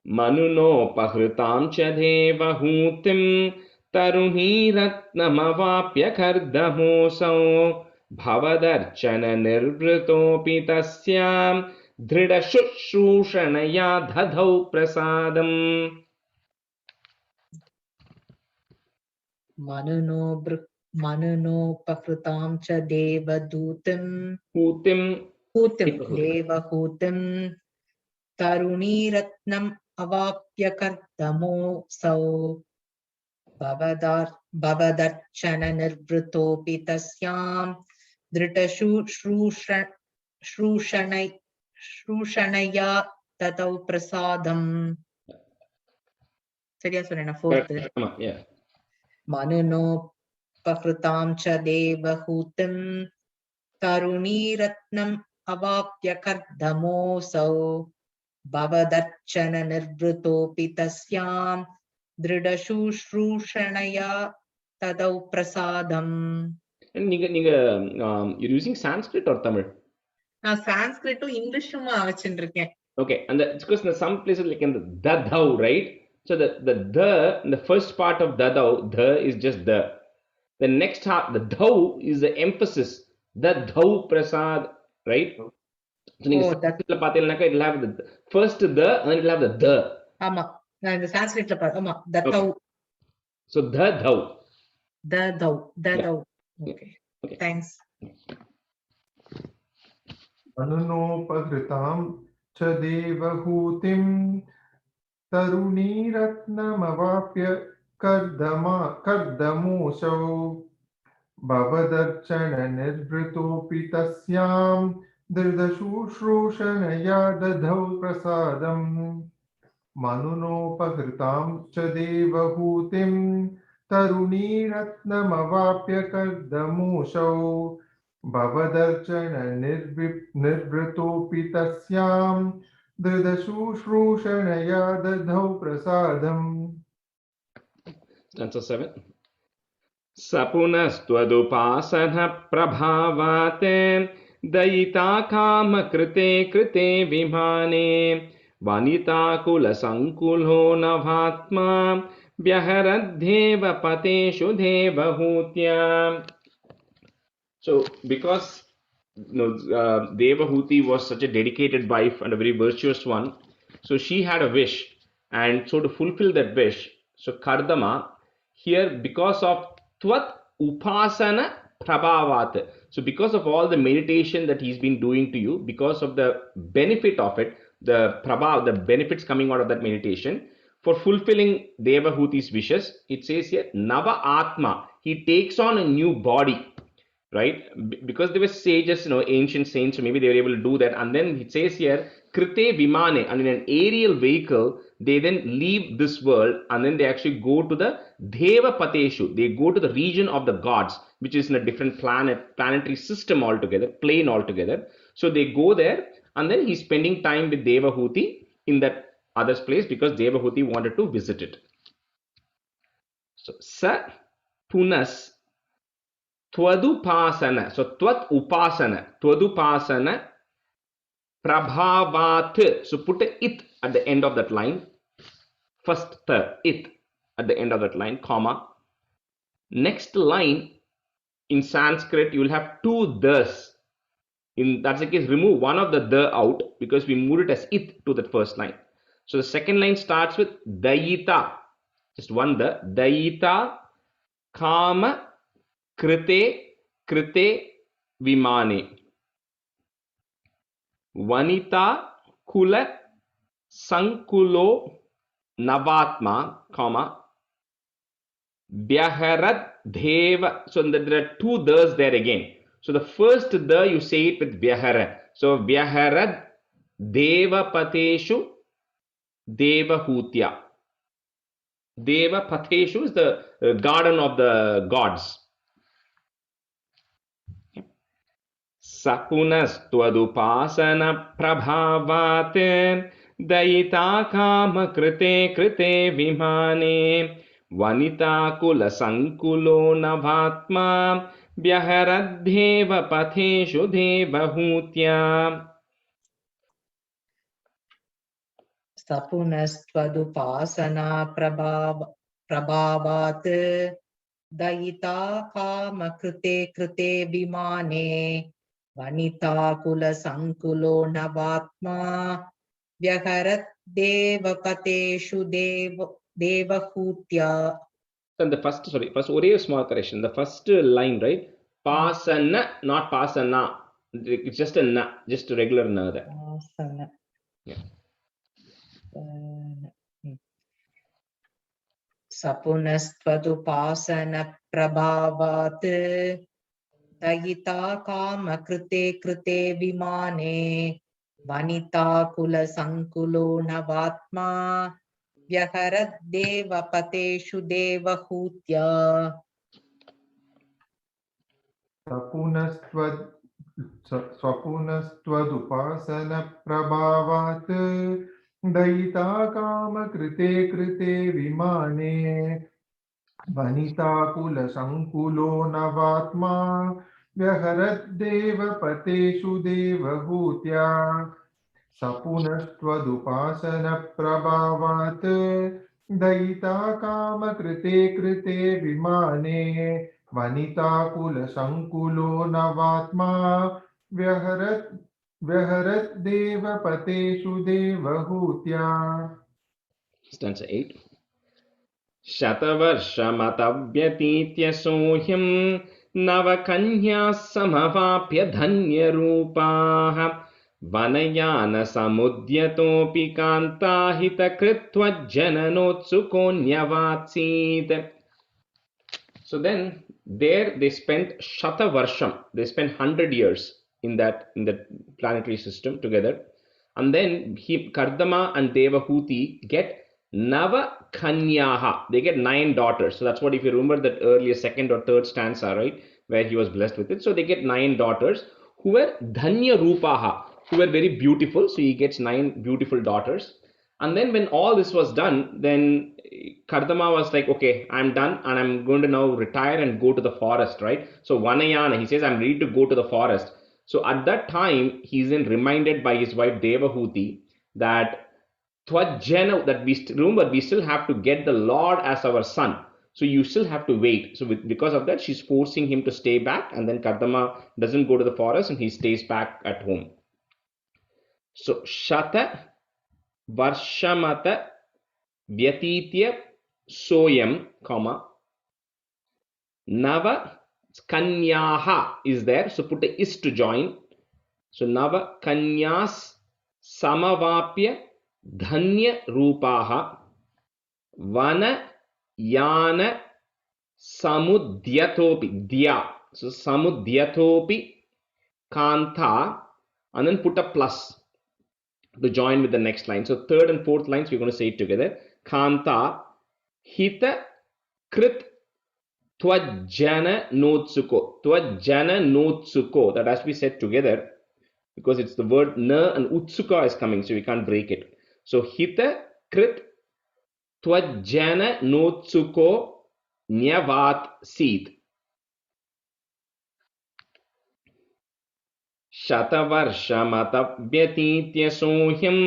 Manunopahritam cha devahutim taruniratnamavapya kardamosau bhavadarchana nirvritopi tasyam dhrida shushushanaya dhadau prasadam. Manunopahritam cha devadutim Hutim. devahootim taruniratnam avapya kardamosau bhavadarchana nirvritopi tasyam shrushanaya tadau prasadam. சரியா சொன்னேனா? fourth. Yeah. Manunopahritam cha devahutim taruniratnam avapya kardamosau bhavadarchana nirvritopi tasyam dridashushrushanaya tadau prasadam. And you're using Sanskrit or Tamil? நான் சான்ஸ்கிரிட்டும் இங்கிலீஷும் வச்சுட்டு இருக்கேன். Okay, and it's because in some places like in the dadhau, right? So the in the first part of dadhau, the is just the. The next half, the dhau is the emphasis. Dadhau prasad, right? So it'll have the first the and then it'll have the. ஆமா, நான் இந்த சான்ஸ்கிரிட்ல ஆமா ததௌ. So dadhau. Dadhau. Okay. Thanks. Manunopahritam cha devahootim taruniratnamavapya kardamosau bhavadarchana nirvritopi tasyam dridashushrushanaya dadhau prasadam. Manunopahritam cha devahootim taruniratnamavapya kardamosau bhavadarchana nirvritopi tasyam dridashushrushanaya dadhau prasadam. Stanza 7. Sapunastwadupasana prabhavate dayita kama krite vimane vanita kula sankulho navatma vyaharadheva pateshu devahutya. So because Devahuti was such a dedicated wife and a very virtuous one, so she had a wish, and so to fulfill that wish, so Kardama here, because of Tvat Upasana Prabhavat, so because of all the meditation that he's been doing to you, because of the benefit of it, the Prabhav, the benefits coming out of that meditation, for fulfilling Devahuti's wishes, it says here Nava Atma, he takes on a new body. Right, because they were sages, ancient saints, so maybe they were able to do that. And then it says here, Krite Vimane, and in an aerial vehicle, they then leave this world and then they actually go to the Deva Pateshu. They go to the region of the gods, which is in a different planetary system altogether, plane altogether. So they go there and then he's spending time with Devahuti in that other place because Devahuti wanted to visit it. So, Sa Punas Twadupasana. So Tvat Upasana. Twadupasana Prabhavat. So put a it at the end of that line. First the it at the end of that line, comma. Next line in Sanskrit, you will have two thus. In that's the case, remove one of the out because we moved it as it to that first line. So the second line starts with Dayita. Just one the. Dayita Kama Krite Vimane Vanita Kula Sankulo Navatma, comma Vyaharad Deva. So there are two thus there again. So the first the you say it with Vyaharad. So Vyaharad Deva Pateshu Devahutya. Deva Pateshu is the garden of the gods. Sapunastwadupasana prabhavat dayita kama krite krite vimane vanita kula sankulo navatma vyaharadheva patheshu devahutya. Sapunastwadupasana prabhavat dayita kama krite krite vimane vanita kula sankulo navatma vyaharat devapateshu devahutya. And the first ஒரே small correction. The first line, right? Pasana, not pasana. It's just a na, just a regular na there. Pasana. Yeah. Sapunastwadupasana prabhavat dayita kama krite krite vimane vanita kula sankulo navatma vyaharat devapateshu devahutya. स्वपुनस्त्वदुपासन प्रभावात् दयिता काम कृते कृते विमाने वनिता कुल संकुलो नवात्मा व्यहरद्देव पतेषु देवहूत्या सपुनस्त्वदुपासन प्रभावात् दयिता काम कृते कृते विमाने वनिता कुल संकुलो नवात्मा व्यहरत् देवपतेषु देवहूत्या. Stanza 8. शतवर्षमतव्यतीत्य सोह्यं नवकन्याः समवाप्य धन्यरूपाः वनयानसमुद्यतोऽपि कान्ताहितकृत्वज्जननोत्सुकोऽन्यवात्सीत्. So then there they spent Shatavarsham, they spent 100 years in the planetary system together, and then Kardama and Devahuti get Nava Kanyaha, they get 9 daughters. So that's what, if you remember that earlier second or third stanza, right, where he was blessed with it. So they get 9 daughters who were Dhanya Rupaha, who were very beautiful. So he gets 9 beautiful daughters. And then when all this was done, then Kardama was like, okay, I'm done and I'm going to now retire and go to the forest, right? So Vanayana, he says, I'm ready to go to the forest. So at that time, he's then reminded by his wife Devahuti that Twajjana, that remember, we still have to get the Lord as our son. So you still have to wait. So because of that, she's forcing him to stay back, and then Kardama doesn't go to the forest and he stays back at home. So Shata Varshamata Vyatitya Soyam, comma, Nava Kanyaha is there. So put the is to join. So Nava Kanyas Samavapya Dhanya Rupaha Vana Yana Samudyatopi Dya. So Samudyatopi Kanta, and then put a plus to join with the next line. So third and fourth lines we're going to say it together. Kanta Hita Krit Twajjana Notsuko. Twajjana Notsuko. That has to be said together because it's the word na and utsuka is coming, so we can't break it. So Hita Krit Twajjana Notsuko Nyavat Seed. Shatavarshamatabhyatitya sohyam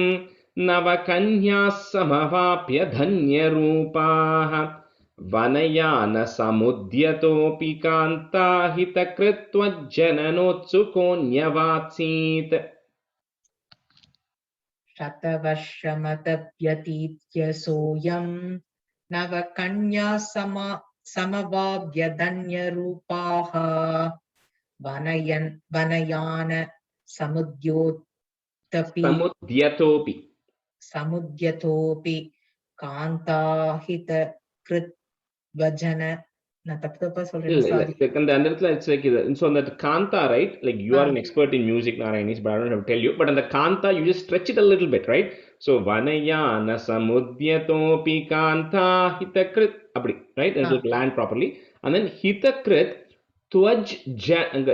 navakanyas samavapya dhanyarupah vanayana samudyatopi kanta hitakritva jananotsuko nyavatsit. Shatavashamatapyatitya soyam navakanya samavabhya dhanyarupaha vanayana samudyatopi kantahita kritvajana. நான் தப்பு தப்பா சொல்றேன், sorry. It's like so on that kanta, right? Like you are an expert in music, Narayanis, but I don't have to tell you. But on the kanta, you just stretch it a little bit, right? So vanayana samudyatopi kanta hitakrit, right? And to land properly. And then hitakrit twaj jan,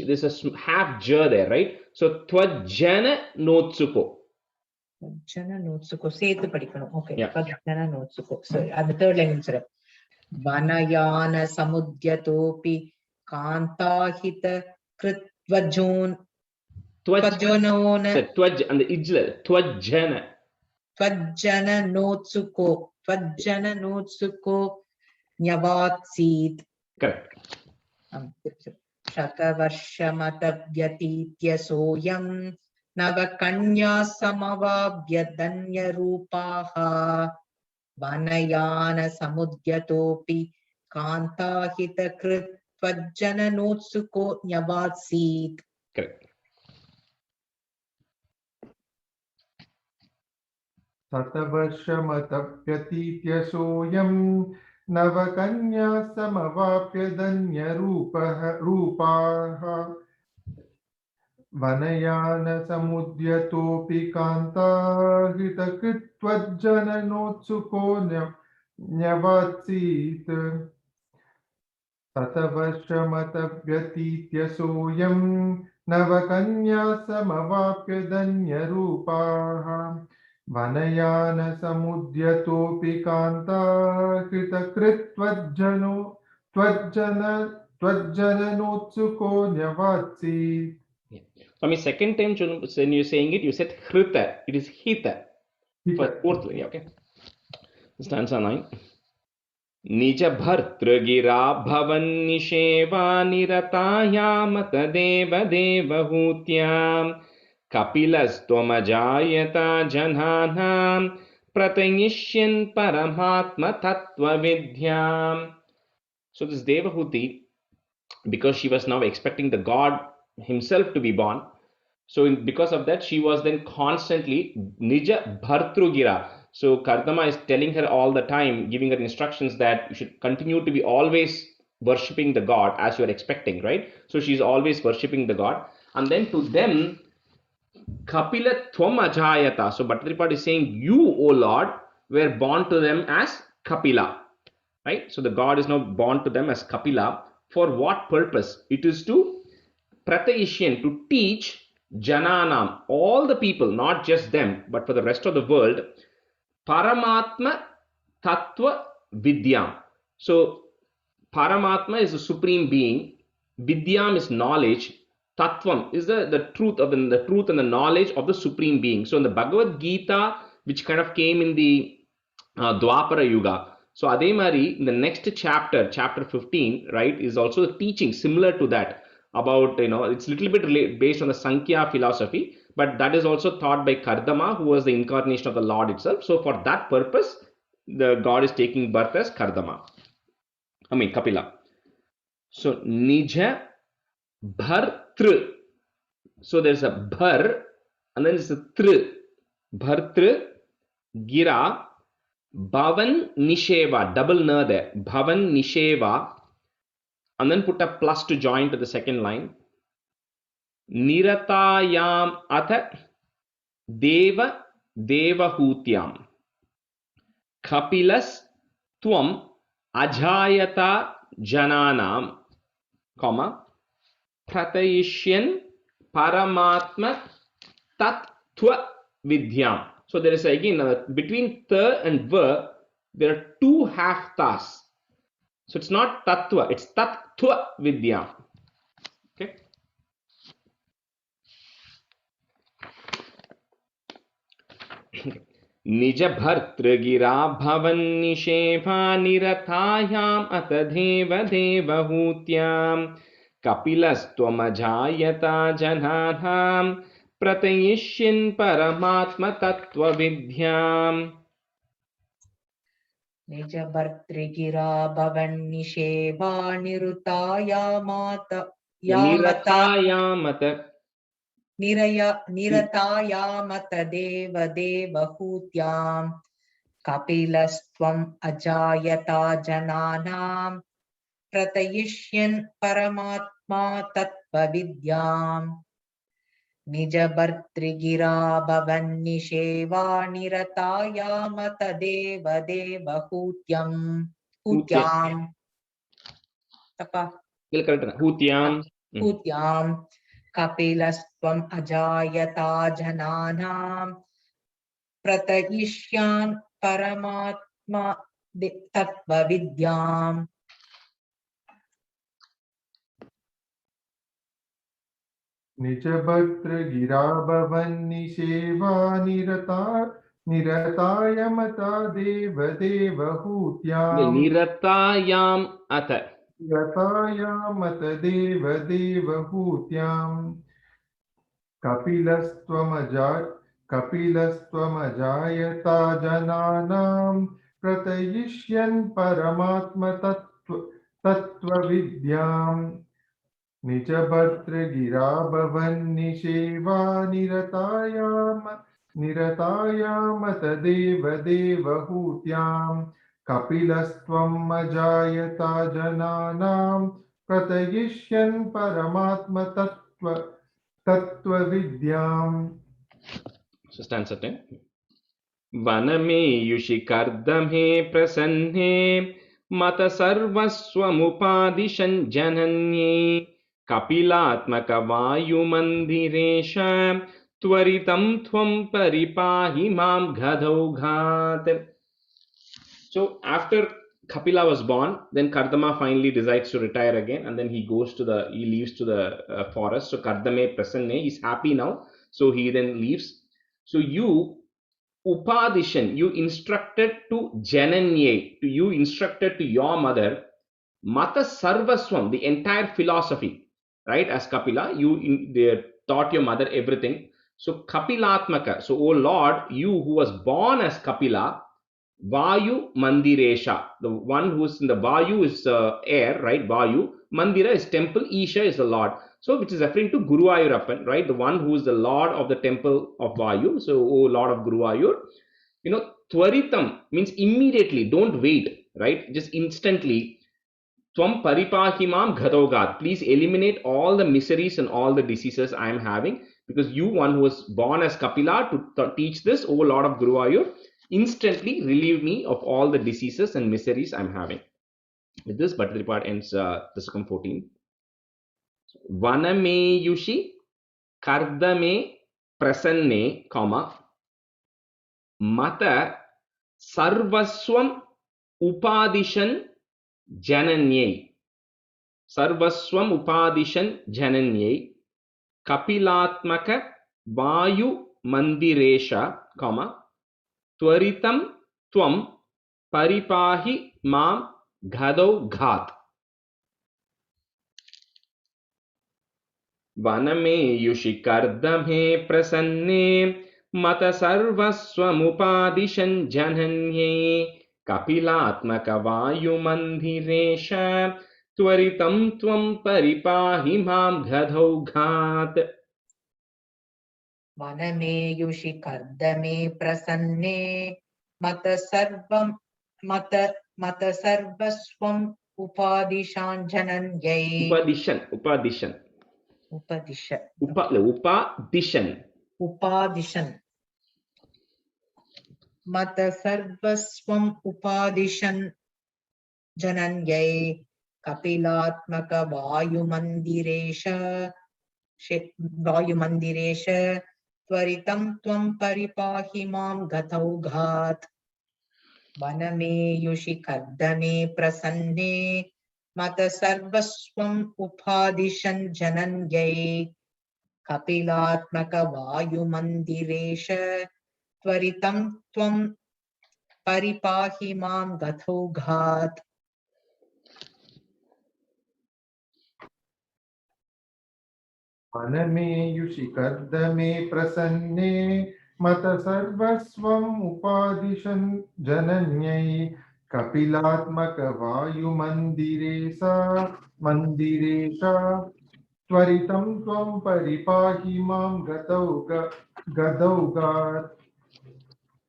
there's a half j there, right? So twajjana notsuko. Vajjana notsuko. Sethu padikkanum. Okay. Yeah. Vajjana notsuko. Sorry. At the third line, sir. Vanayana samudyatopi kantahita kritvajun tvajjanona Twaj and the ijla twajjana. Tvajjana notsuko nyavatsit. Correct. Shatavarshamatabhyatitya soyam navakanya samavabhya danyarupaha vanayana samudyatopi kantahita krit tvajjana notsuko nyavatsit. Correct. शतवर्षमतप्यतीत्य सोऽयं नवकन्या समवाप्य रूपाः वनयानसमुद्यतोऽपि कान्ताहितकृत्वज्जननोत्सुको न्यवात्सीत् शतवर्षमतव्यतीत्य सोऽयं नवकन्या समवाप्य धन्यरूपाः वनयानसमुद्यतोऽपि त्वज्जननोत्सुको न्यवात्सीत्. I mean, second time when you're saying it, you said hrita. It is hita. For fourth line, okay. Stanza 9. Nija bhartragira bhavan nisheva nirataya deva devahutyam kapilas tvamajayata janhanam pratayishyan paramatma tattva vidyam. So this Devahuti, because she was now expecting the god himself to be born, so because of that she was then constantly Nija Bhartrugira. So Kardama is telling her all the time, giving her instructions that you should continue to be always worshipping the god as you are expecting, right? So she's always worshipping the god. And then to them, Kapila Tvam Ajayata. So Bhattacharya is saying, you, O Lord, were born to them as Kapila, right? So the god is now born to them as Kapila. For what purpose? It is to Pratayishyan, to teach Jananam, all the people, not just them, but for the rest of the world, Paramatma Tattva Vidyam. So Paramatma is the supreme being, Vidyam is knowledge, Tattvam is the truth of the truth and the knowledge of the supreme being. So in the Bhagavad Gita, which kind of came in the Dwapara Yuga, so Ademari, in the next chapter, chapter 15, right, is also a teaching similar to that about, it's a little bit based on the Sankhya philosophy, but that is also taught by Kardama, who was the incarnation of the Lord itself. So for that purpose, the god is taking birth as Kardama. Kapila. So Nija Bhartru. So there's a Bhar and then there's a Tru. Bhartru Gira Bhavan Nisheva, double na there. Bhavan Nisheva, and then put a plus to join to the second line. Niratayam atha Deva Devahutyam Kapilas Tvam Ajayata Jananam, comma, Pratayishyan Paramatma Tattva Vidyam. So there is again between the and va, there are two half tas. So it's not tattva, it's tattva vidya. Okay. Nija bhartragira bhavan nisheva niratayam atadeva devahutyam kapilas tvamajayata jananam pratayishyan paramatma tattva vidyam. Nija bhartrigira bhavan nisheva nirutayamata niratayamata deva devahutyam kapilastvam ajayata jananam pratayishyan paramatma tattva vidyam. निज भर्तृगिरा भवन्निषेवा निरतायाम तदेव देवहूत्यं हूत्यां तपा हूत्यां कपिलस्त्वम् अजायता जनानां प्रतयिष्यान् परमात्मा तत्त्वविद्याम् निजभर्तृगिरा भवन्निषेवा निरतायमता देवदेवहूत्याम् निरतायाम अथ निरतायामत देवदेवहूत्याम् कपिलस्त्वमजायता जनानां प्रतयिष्यन् परमात्मतत्त्वविद्याम् निजभर्तृगिरा भवन्निषेवा निरतायामत देवदेवहूत्याम् कपिलस्त्वम् अजायता जनानां प्रतयिष्यन् परमात्मतत्त्वविद्याम्. So stanza 10. वनमेयुषि कर्दमे प्रसन्ने मत सर्वस्वमुपादिशन् जनन्ये कपिलात्मक वायुमन्दिरेश त्वरितं त्वं परिपाहि मां गदौघात्. So after Kapila was born, then Kardama finally decides to retire again, and then he leaves to the forest. So Kardame Prasanne, he's happy now, so he then leaves. So you Upadishan, you instructed to Jananye, you instructed to your mother, Mata Sarvaswam, the entire philosophy, right? As Kapila, they taught your mother everything. So Kapilatmaka, so O Lord, you who was born as Kapila, Vayu Mandiresha, the one who is in the Vayu is air, right? Vayu. Mandira is temple, Isha is the Lord. So which is referring to Guru Ayurappan, right? The one who is the Lord of the temple of Vayu. So, O Lord of Guru Ayur. You know, Tvaritam means immediately, don't wait, right? Just instantly. Tvam paripahimam ghadogad. Please eliminate all the miseries and all the diseases I am having. Because you, one who was born as Kapila to teach this, O Lord of Guru Ayur, instantly relieve me of all the diseases and miseries I'm having. With this, Bhattacharya ends Dasakam 14. Vaname yushi kardame prasanne, comma, mata sarvaswam upadishan jananye. Sarvaswam upadishan jananye kapilatmaka vayu mandiresha, comma, Tvaritam tvam paripahi mam ghadau ghat. Vaname yushi kardame prasanne mata sarvaswamupadishan jananye kapilatmaka vayu mandiresha tvaritam tvam paripahi mam ghadau ghat. वनमेयुषि कर्दमे प्रसन्ने मत सर्वस्वम् उपादिशान् जनन्यै उपादिशन् मत सर्वस्वम् उपादिशन् जनन्यै कपिलात्मक वायुमन्दिरेश त्वरितं त्वं परिपाहि मां गतौघात्. वनमेयुषि कर्दमे प्रसन्ने मत सर्वस्वम् उपादिशन् जनन्यै कपिलात्मक वायुमन्दिरेश त्वरितं त्वं परिपाहि मां गतौघात्. वनमेयुषि कर्दमे प्रसन्ने मत सर्वस्वम् उपादिशन् जनन्यै कपिलात्मक वायुमन्दिरेश त्वरितं त्वं परिपाहि मां गदौघात्.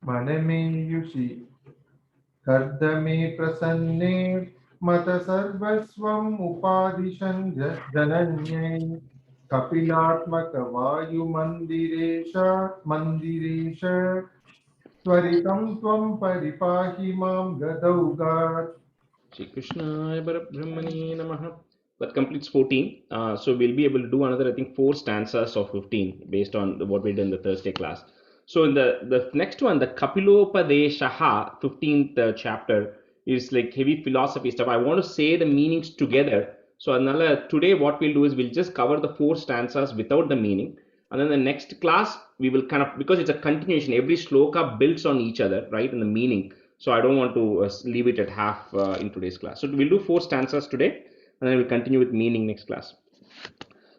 वनमेयुषि कर्दमे प्रसन्ने मत सर्वस्वम् उपादिशन् जनन्यै कपिलात्मक वायुमन्दिरेश मन्दिरेश त्वरितं त्वं परिपाहि मां गदौगात्. Shri Krishnaya Parabrahmane Namaha. That completes 14. So we'll be able to do another, I think, 4 stanzas of 15 based on what we did in the Thursday class. So in the next one, the Kapilopadeshaha, 15th chapter, is like heavy philosophy stuff. I want to say the meanings together. So today what we'll do is we'll just cover the 4 stanzas without the meaning. And then the next class, we will kind of, because it's a continuation, every shloka builds on each other, right, in the meaning. So I don't want to leave it at half in today's class. So we'll do 4 stanzas today, and then we'll continue with meaning next class.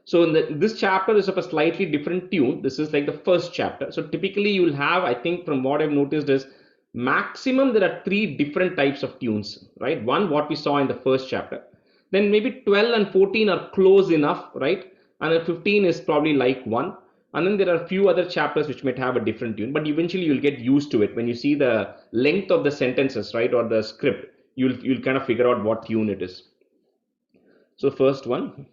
So in this chapter is of a slightly different tune. This is like the first chapter. So typically you will have, I think from what I've noticed is, maximum there are 3 different types of tunes, right? One, what we saw in the first chapter. Then maybe 12 and 14 are close enough, right? And then 15 is probably like one. And then there are a few other chapters which might have a different tune, but eventually you'll get used to it. When you see the length of the sentences, right, or the script, you'll kind of figure out what tune it is. So first one.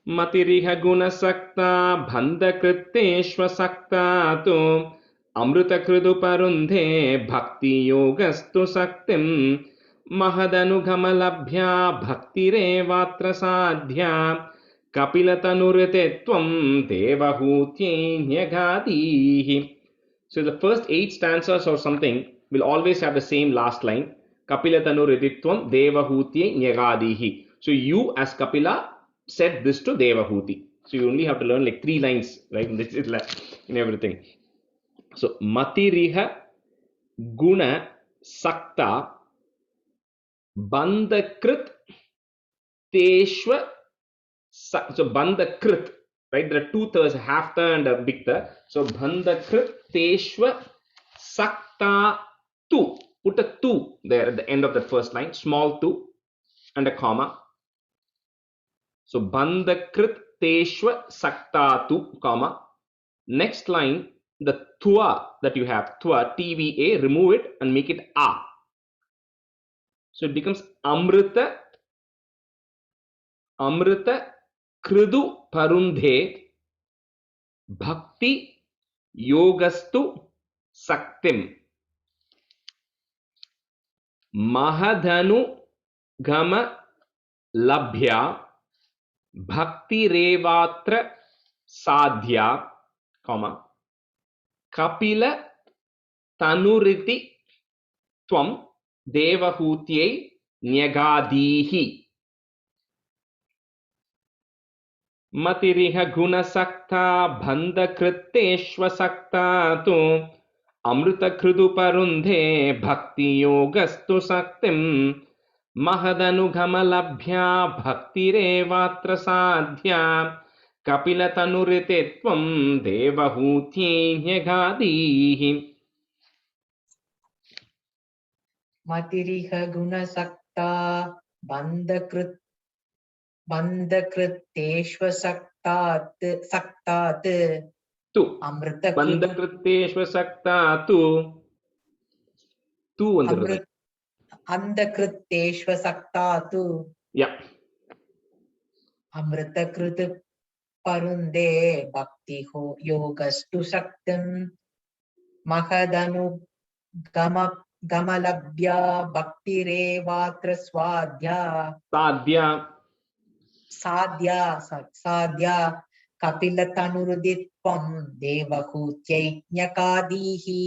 Matiriha guna sakta bhanda kritteshva sakta tu amrita kridu parundhe bhakti yogastu saktim mahadanugamalabhya bhaktirevatra sadhya Kapilatanurite tvam devahutye nyagadihi. So the first 8 stanzas or something will always have the same last line. Kapilatanurite tvam devahutye nyagadihi. So you as Kapila said this to Devahuti. So you only have to learn like 3 lines, right? In everything. So matiriha guna sakta bandakrit teshva. So bandakrit, right? There are 2 thas, half ta and a big ta. So bandakrit teshva sakta tu. Put a tu there at the end of the first line, small tu and a comma. So bandakrit teshva sakta tu, comma. Next line, the twa that you have, twa, tva, remove it and make it a. So it becomes amrita kridu parundhe bhakti yogastu saktim mahadhanu gama labhya bhakti revatra sadhya, comma, kapila tanuriti tvam devahutyai nyagadihi. Matiriha guna sakta bhanda kritteshva sakta tu amrita kridu parundhe bhakti yogastu saktim mahadanugamalabhya bhakti revatra sadhya kapila tanurite tvam devahutye nyagadihi. Matiriha guna sakta bandakritteshva saktat Tu amrita bandakritteshva sakta tu vandirudhu. Andakritteshva saktatu. Yeah. Amrita kritu parunde bhakti yogastu saktim mahadanu gamalabhya bhakti revatra sadhya kapilatanuruditvam devahutyai nyagadihi.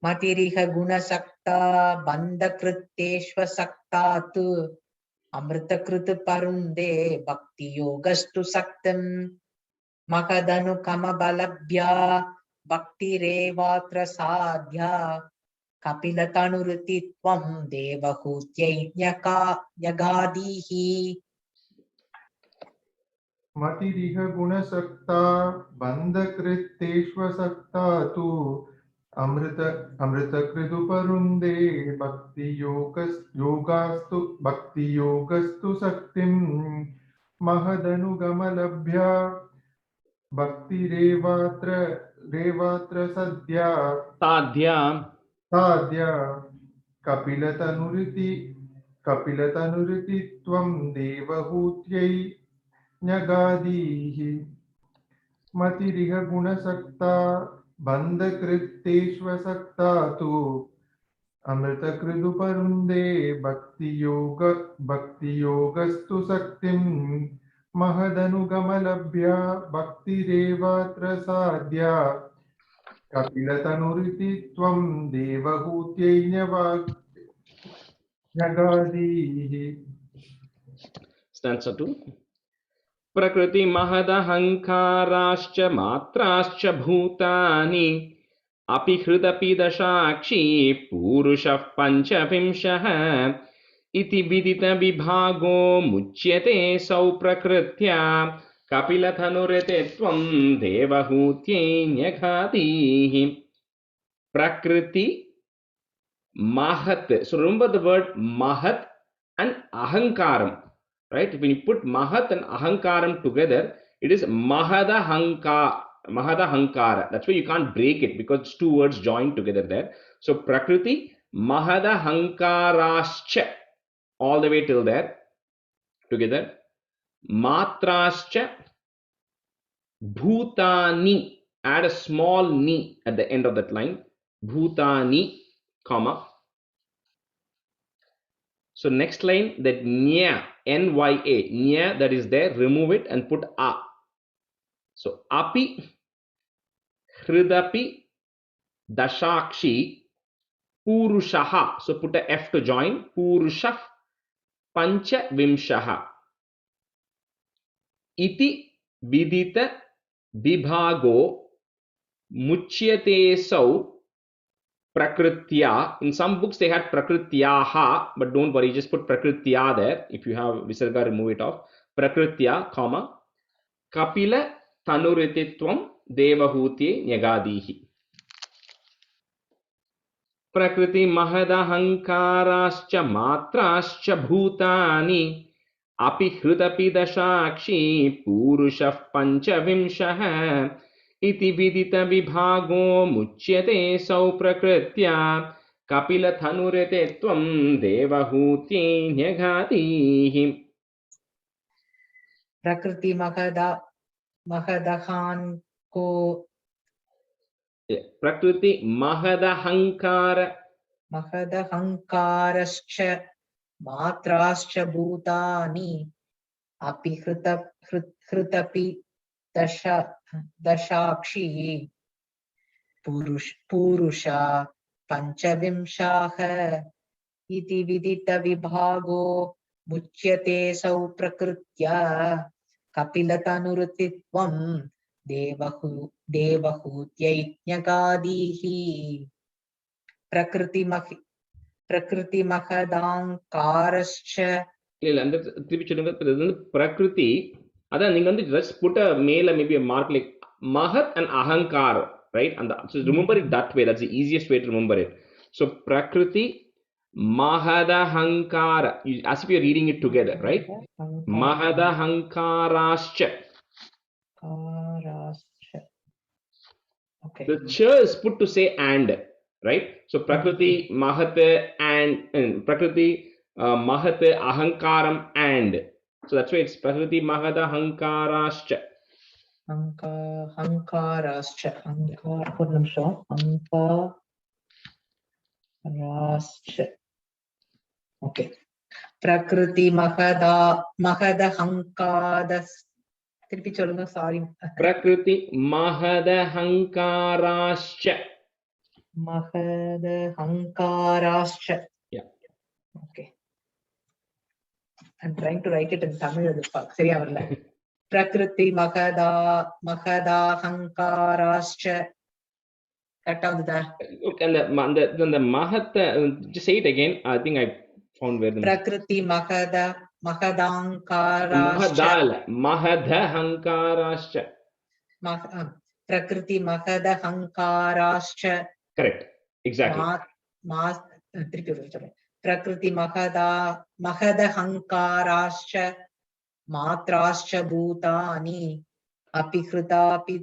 Matiriha guna sakta bandakritteshva saktatu amritakritu parunde bhakti yogastu saktim mahadanu kamabalabhya bhakti revatra sadhya kapilatanurutitvam devahutyai nyagadihi. Matiriha guna sakta bandakritteshva sakta tu amrita kridu parunde bhakti yogastu saktim mahadanugamalabhya bhakti revatra sadhya kapila कपिलतनुरिति त्वं देवहूत्यै न्यगादीः मतिरिह गुणसक्ता बन्धकृत्तेष्वसक्ता तु अमृतकृदुपरुन्दे भक्तियोगस्तु शक्तिं महदनुगमलभ्या भक्तिरेवात्र साध्या कपिलतनुरिति त्वं देवहूत्यै न्यगादीः Stanza 2. प्रकृति महदहंकाराश्च मात्राश्च भूतानि अपि हृदपि दशाक्षी पूरुषः पंचविंशः इति विदित विभागो मुच्यते सौ प्रकृत्या कपिलतनुरिति त्वं देवहूत्यै न्यगादीः प्रकृति mahat. So remember the word mahat and ahankaram, right? When you put mahat and ahankaram together, it is mahadahankara. That's why you can't break it because it's two words joined together there. So prakriti mahadahankarascha, all the way till there together. Matrascha bhutani, add a small ni at the end of that line. Bhutani, comma. So next line, that nya, N-Y-A, nya that is there, remove it and put a. So api, hridapi, dashakshi, purushaha. So put a F to join, purushah, pancha vimshaha. Iti vidita vibhago muchyate sau prakritya. In some books they had prakrityaha, but don't worry, just put prakritya there. If you have visarga, remove it off. Prakritya, comma, kapila tanurititvam devahutye nyagadihi. Prakriti mahadahankarascha matrascha bhutani api hridapi dashakshi purushah panchavimshah iti vidita vibhago muchyate sau prakritya kapilathanurete tvam devahutye nyagadihi. Prakriti mahadahan ko Prakriti mahadahankara mahadahankarascha matrascha bhutani api hritapi dashakshi purusha panchavimshah iti vidita vibhago muchyate sau prakritya kapilatanurutitvam devahutyai nyagadihi. Prakriti mahadankarascha. இல்ல அந்த திருப்பி சொல்லுங்க. இது வந்து பிரகிருதி, அதான் நீங்க வந்து just put a மேல maybe a mark like mahat and ahankar, right? And so remember it that way. That's the easiest way to remember it. So prakriti mahadahankara, as if you're reading it together, right? Mahadahankarascha. Okay. The ch is put to say and, right? So prakriti mahat and prakriti mahat ahankaram and. So that's why it's prakriti mahadahankarascha. Hankarascha. One nimsham. Hankarascha. Okay. Prakriti mahadahankadas. திருப்பி சொல்லுங்க, sorry. Prakriti mahadahankarascha. Mahadahankarascha. Yeah. Okay. I'm trying to write it in Tamil. சரியா வரல. Prakriti mahadahankarascha. Correct ஆகுதா? Okay, and the mahat, just say it again. I think I found where the Prakriti mahadahankarascha. mahadahankarascha. Prakriti mahadahankarascha. Correct. Exactly. Prakriti mahadahankarascha matrascha bhutani api hritapi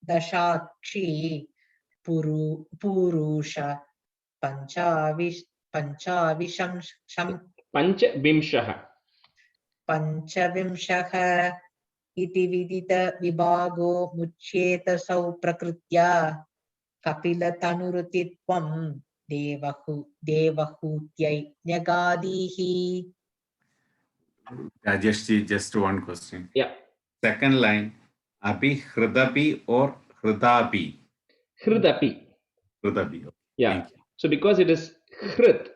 dashakshi purusha पञ्चविंशः पञ्चविंशः इति विदितविभागो मुच्येतसौ प्रकृत्या कपिलतनुरुतित्वं देवहूत्यै न्यगादीः. Rajeshji, just one question. Yeah. Second line, Abhi Hridapi or Hridapi? Hridapi. Hridapi. Okay. Yeah. Thank you. So because it is Hrit,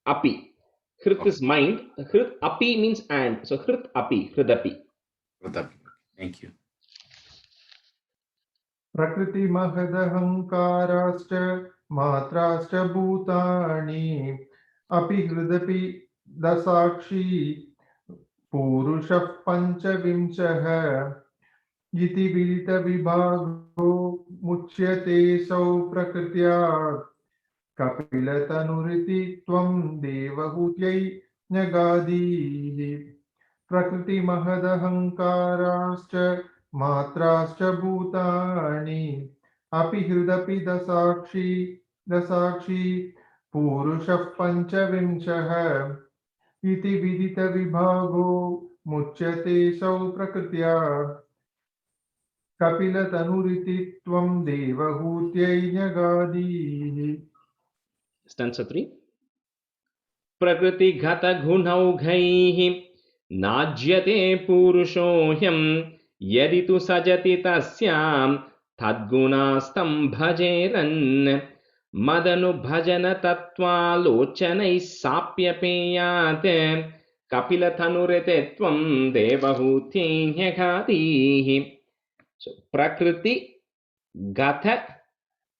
Api. Hrit is mind. Hrit Api means and. So Hrit Api, Hridapi. Hridapi. Thank you. प्रकृति महदहंकाराश्च मात्राश्च भूतानि अपि हृदपि दसाक्षी पुरुषः पञ्चविंशः इति विदितविभागो मुच्यते सौ प्रकृत्या कपिलतनुरिति त्वं देवहूत्यै न्यगादीः. प्रकृति महदहंकाराश्च मात्राश्च भूतानि अपि हृदपि दसाक्षी पुरुषः पञ्चविंशः इति विदितविभागो मुच्यते सौ प्रकृत्या कपिलतनुरिति त्वं देवहूत्यै न्यगादीः. Stanza 3. प्रकृतिगतगुणौघैः नाज्यते पुरुषोऽयं यदि तु सजति तस्यां तद्गुणास्तं भजेरन् मदनुभजनतत्त्वालोचनैः साप्यपेयात् कपिलतनुरिते त्वं देवहूत्यै न्यगादीः. So prakriti gata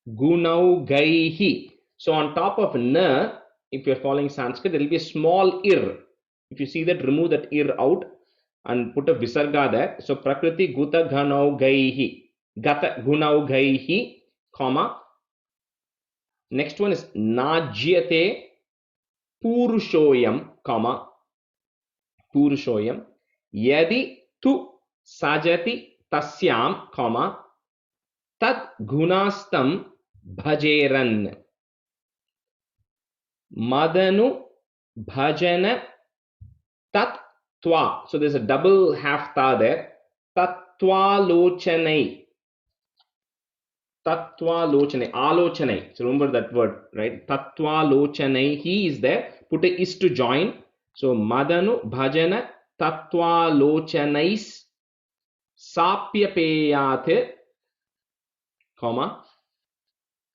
gunaugaihi. So on top of na, if you're following Sanskrit, there will be a small ir. If you see that, remove that ir out and put a visarga there. So prakriti guta gunaugaihi. Gata gunaugaihi, comma. Next one is najyate purushoyam, comma. Purushoyam. Yadi tu sajati tasyam, comma. Tad gunastam bhajeran. Madanu bhajana tattva. So there's a double half ta there. Tattva lochanai. Tattva lochanai. Alochanai. So remember that word, right? Tattva lochanai. He is there. Put a is to join. So Madanu bhajana tattva lochanais sapyapeyate, comma.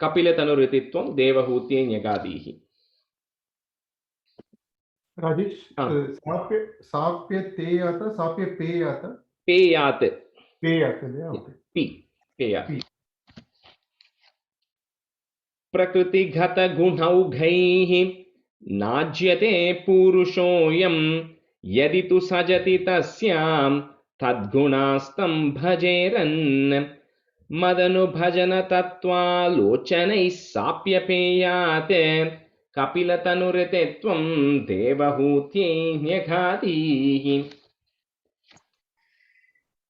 Kapilatanurrititvam devahutye nyagadihi. Rajesh साप्य ते आता साप्य pay आता पेयात okay पेयात प्रकृतिगत गुणौघैः नाज्यते पुरुषोऽयं यदि तु सजति तस्यां तद्गुणास्तं भजेरन् मदनुभजनतत्त्वालोचनैः साप्यपेयात् कपिलतनुरिते त्वं देवहूत्यै न्यगादीः.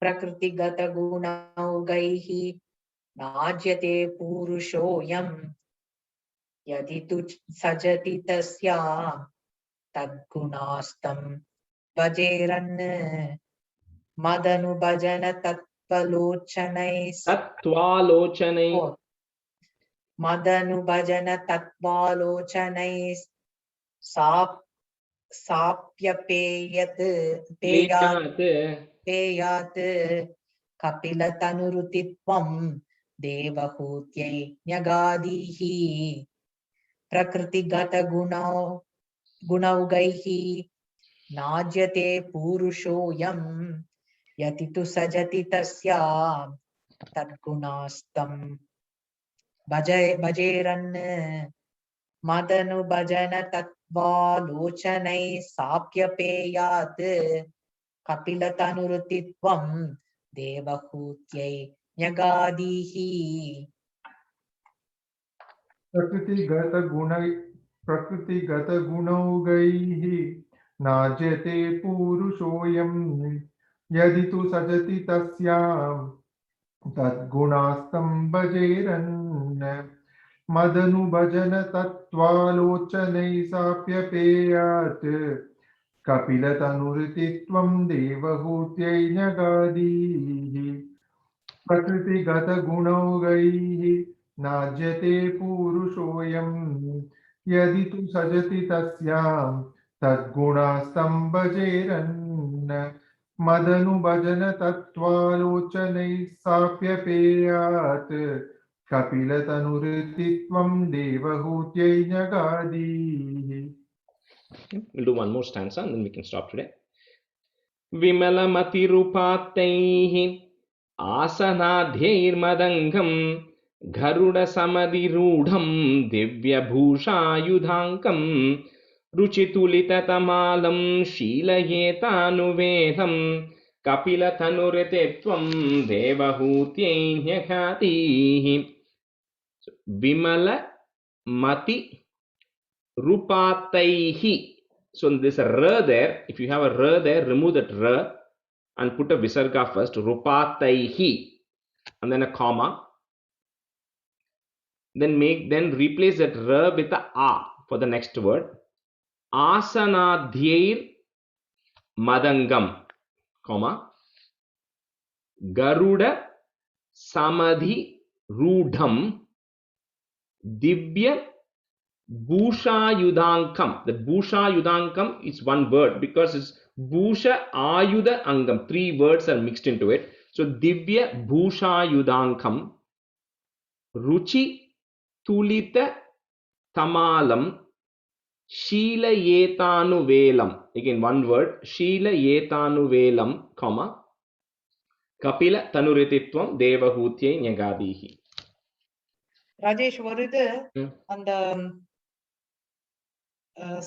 प्रकृतिगतगुणौघैः नाज्यते पुरुषोऽयं यदि तु सजति तस्यां तद्गुणास्तं भजेरन् मदनुभजन तत्त्वालोचनैः साप्यपेयात् कपिलतनुरुतित्वं देवहूत्यै न्यगादीः. प्रकृतिगतगुणौघैः नाज्यते पुरुषोऽयं यदि तु सजति तस्यां तद्गुणास्तं भजेरन् मदनुभजन तत्त्वालोचनैः साप्यपेयात् कपिलतनुरुतित्वं देवहूत्यै न्यगादीः. प्रकृतिगतगुणौघैः नाज्यते पुरुषोऽयं यदि तु सजति तस्यां तद्गुणास्तं भजेरन् मदनुभजन तत्त्वालोचनैः साप्यपेयात् कपिलतनुरितित्वं देवहूत्यै न्यगादीः प्रकृतिगतगुणौघैः नाज्यते पुरुषोऽयं यदि तु सजति तस्यां तद्गुणास्तम्भजेरन् मदनुभजन तत्त्वालोचनैः साप्यपेयात् कपिलतनुरितित्वं देवहूत्यै न्यगादीः. We'll do one more stanza and then we can stop today. विमलमतिरुपात्तैः आसनाद्यैर्मदङ्गं गरुडसमधिरूढं दिव्यभूषायुधाङ्कं रुचितुलिततमालं शीलयेतानुवेदं कपिलतनुरितित्वं देवहूत्यै न्यगादीः. विमलमति Rupataihi. So there's a r there. If you have a r there, remove that r and put a visarga first. Rupataihi, and then a comma. Then replace that r with a a for the next word. Asanadhyair madangam, comma. Garuda samadhi rudham divya Bhusha Yudankam. The Bhusha Yudankam is one word because it's Bhusha Ayuda Angam. 3 words are mixed into it. So Divya Bhusha Yudankam. Ruchi Tulita Tamalam. Sheela Yetanu Velam. Again one word. Sheela Yetanu Velam, comma. Kapila Tanurititvam Devahutyai Nyagadihi. Rajesh ஒரு இது அந்த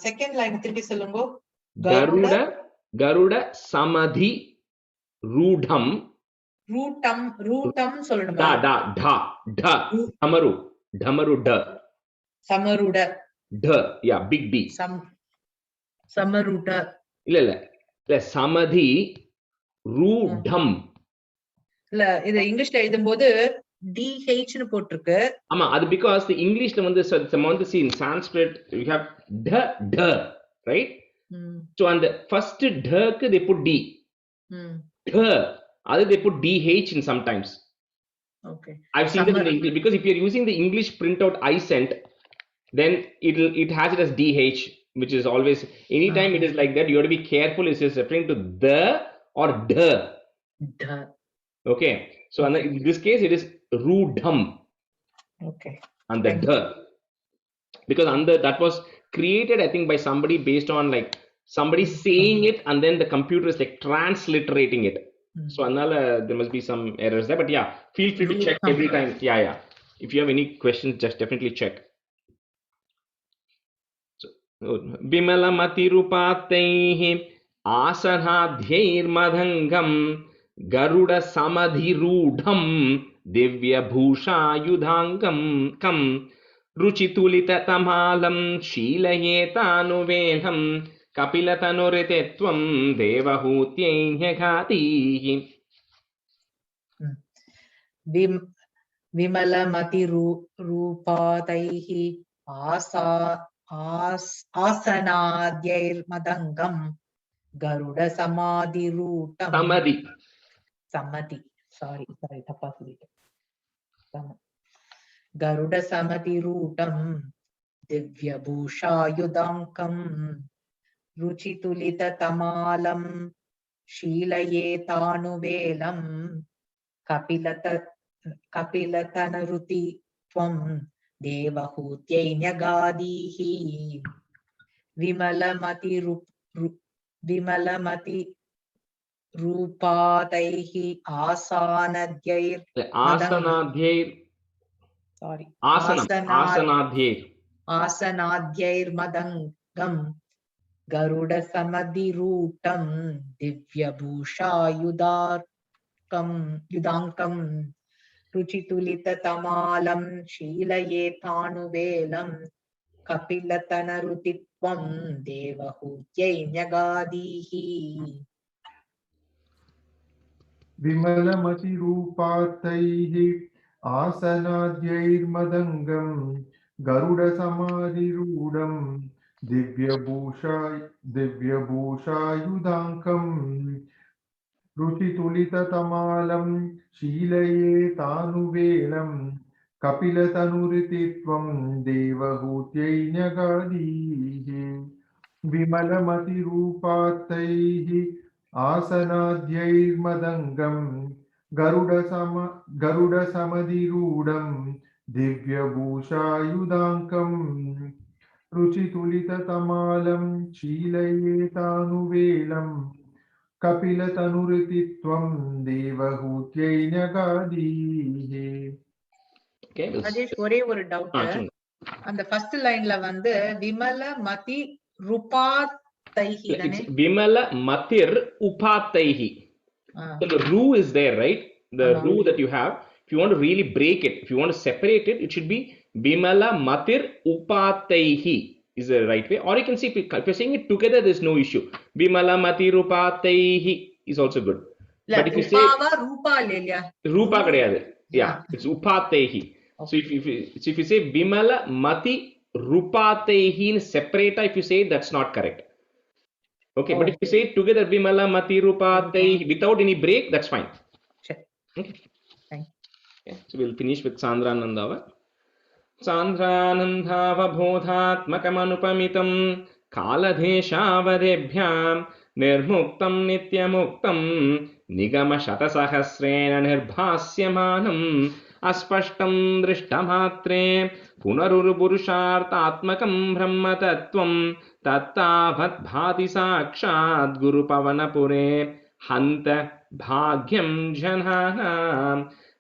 second line திருப்பி சொல்லுங்க. கருட சமதி ரூடம் ரூட்டம் சொல்லணுமா? டமருட சமருட big D சமருட இல்ல சமதி ரூடம் இல்ல இது இங்கிலீஷ்ல எழுதும்போது DH னு போட்டுருக்கு. ஆமா அது because the Englishல வந்து see in Sanskrit you have d right? So on the first d க்கு they put d. Other they put DH in sometimes. Okay. I've seen that in English because if you're using the English printout I sent, then it has it as DH, which is always anytime it is like that. You have to be careful. Is it referring to the or d? Okay. So in this case it is Rudham. Okay. And the d. Because that was created I think by somebody based on like somebody saying it and then the computer is like transliterating it. So there must be some errors there, but yeah, feel free to check every time. Yeah. If you have any questions, just definitely check. So, Vimala Matirupataihi Asanadhyair Madhangam Garuda Samadhirudham Divya Bhusha Yudhangam Kam Ruchitulita Tamalam Sheelayetanuvedham Kapilatanuritetvam Devahutyai Nyagadihi. Vimalamati Rupataihi Asanadhyair Madangam Garuda Samadhi Rootam. Samadhi. Sorry, tappa solittu. Garuda Samadhi Rootam Divya Bhusha Yudankam Ruchitulita Tamalam Sheelayetanuvelam Kapilatanuruti Tvam Devahutyai Nyagadihi. Vimalamati Rupataihi Asanadhyair Madangam Garuda Samadhi Rootam Divya Bhusha Yudankam Ruchitulita Tamalam Sheelayetanuvelam Kapilatanarutitvam Devahutyai Nyagadihi. Vimalamati Rupataihi आसनाद्यैर्मदङ्गं गरुडसमाधिरूढं दिव्यभूषायुधाङ्कम् रुचितुलिततमालं शीलयेतानुवेलं कपिलतनुरितित्वं देवहूत्यै न्यगादीः विमलमतिरूपात्तैः आसनाद्यैर्मदङ्गं गरुडसमधिरूढं दिव्यभूषायुधाङ्कम् रुचितुलिततमालं शीलयेतानुवेलं कपिलतनुरितित्वं देवहूत्यै न्यगादीः Okay, Rajesh ஒரே ஒரு doubt சொல்லுங்க. அந்த first லைன்ல வந்து விமல மதி ருபாத்தைஹி தானே It's Vimala Matir Upataihi. So the ru is there, right? The ru that you have. If you want to really break it, if you want to separate it, it should be Vimala Matir Upataihi is the right way. Or you can see if you're saying it together, there's no issue. Vimala Matir Upataihi is also good. இல்ல But if you say ரூபாவா ரூபா இல்லையா Rupa kadayadu. Yeah, it's Upataihi. So if you say Vimala Mati Rupataihi in separata, if you say it, that's not correct. Okay, but if you say it together, Vimala Mati Rupataihi without any break, that's fine. சரி Okay. Thank Okay, so we'll finish with Sandranandava. Sandranandhavabodhatmakamanupamitam kaladeshavadebhyam निर्मुक्तं नित्यमुक्तं निगमशतसहस्रेण निर्भास्यमानम् अस्पष्टं दृष्टमात्रे पुनरुरुपुरुषार्थात्मकं ब्रह्मतत्त्वं तत्तावत् भाति साक्षात् गुरुपवनपुरे हन्त भाग्यं जनानां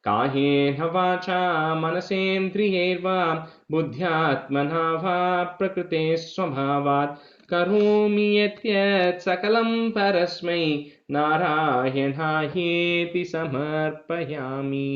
कायेन वाचा मनसेन्द्रियैर्वा बुद्ध्यात्मना वा प्रकृते स्वभावात् करोमि यत् सकलं परस्मै नारायणायेति समर्पयामि।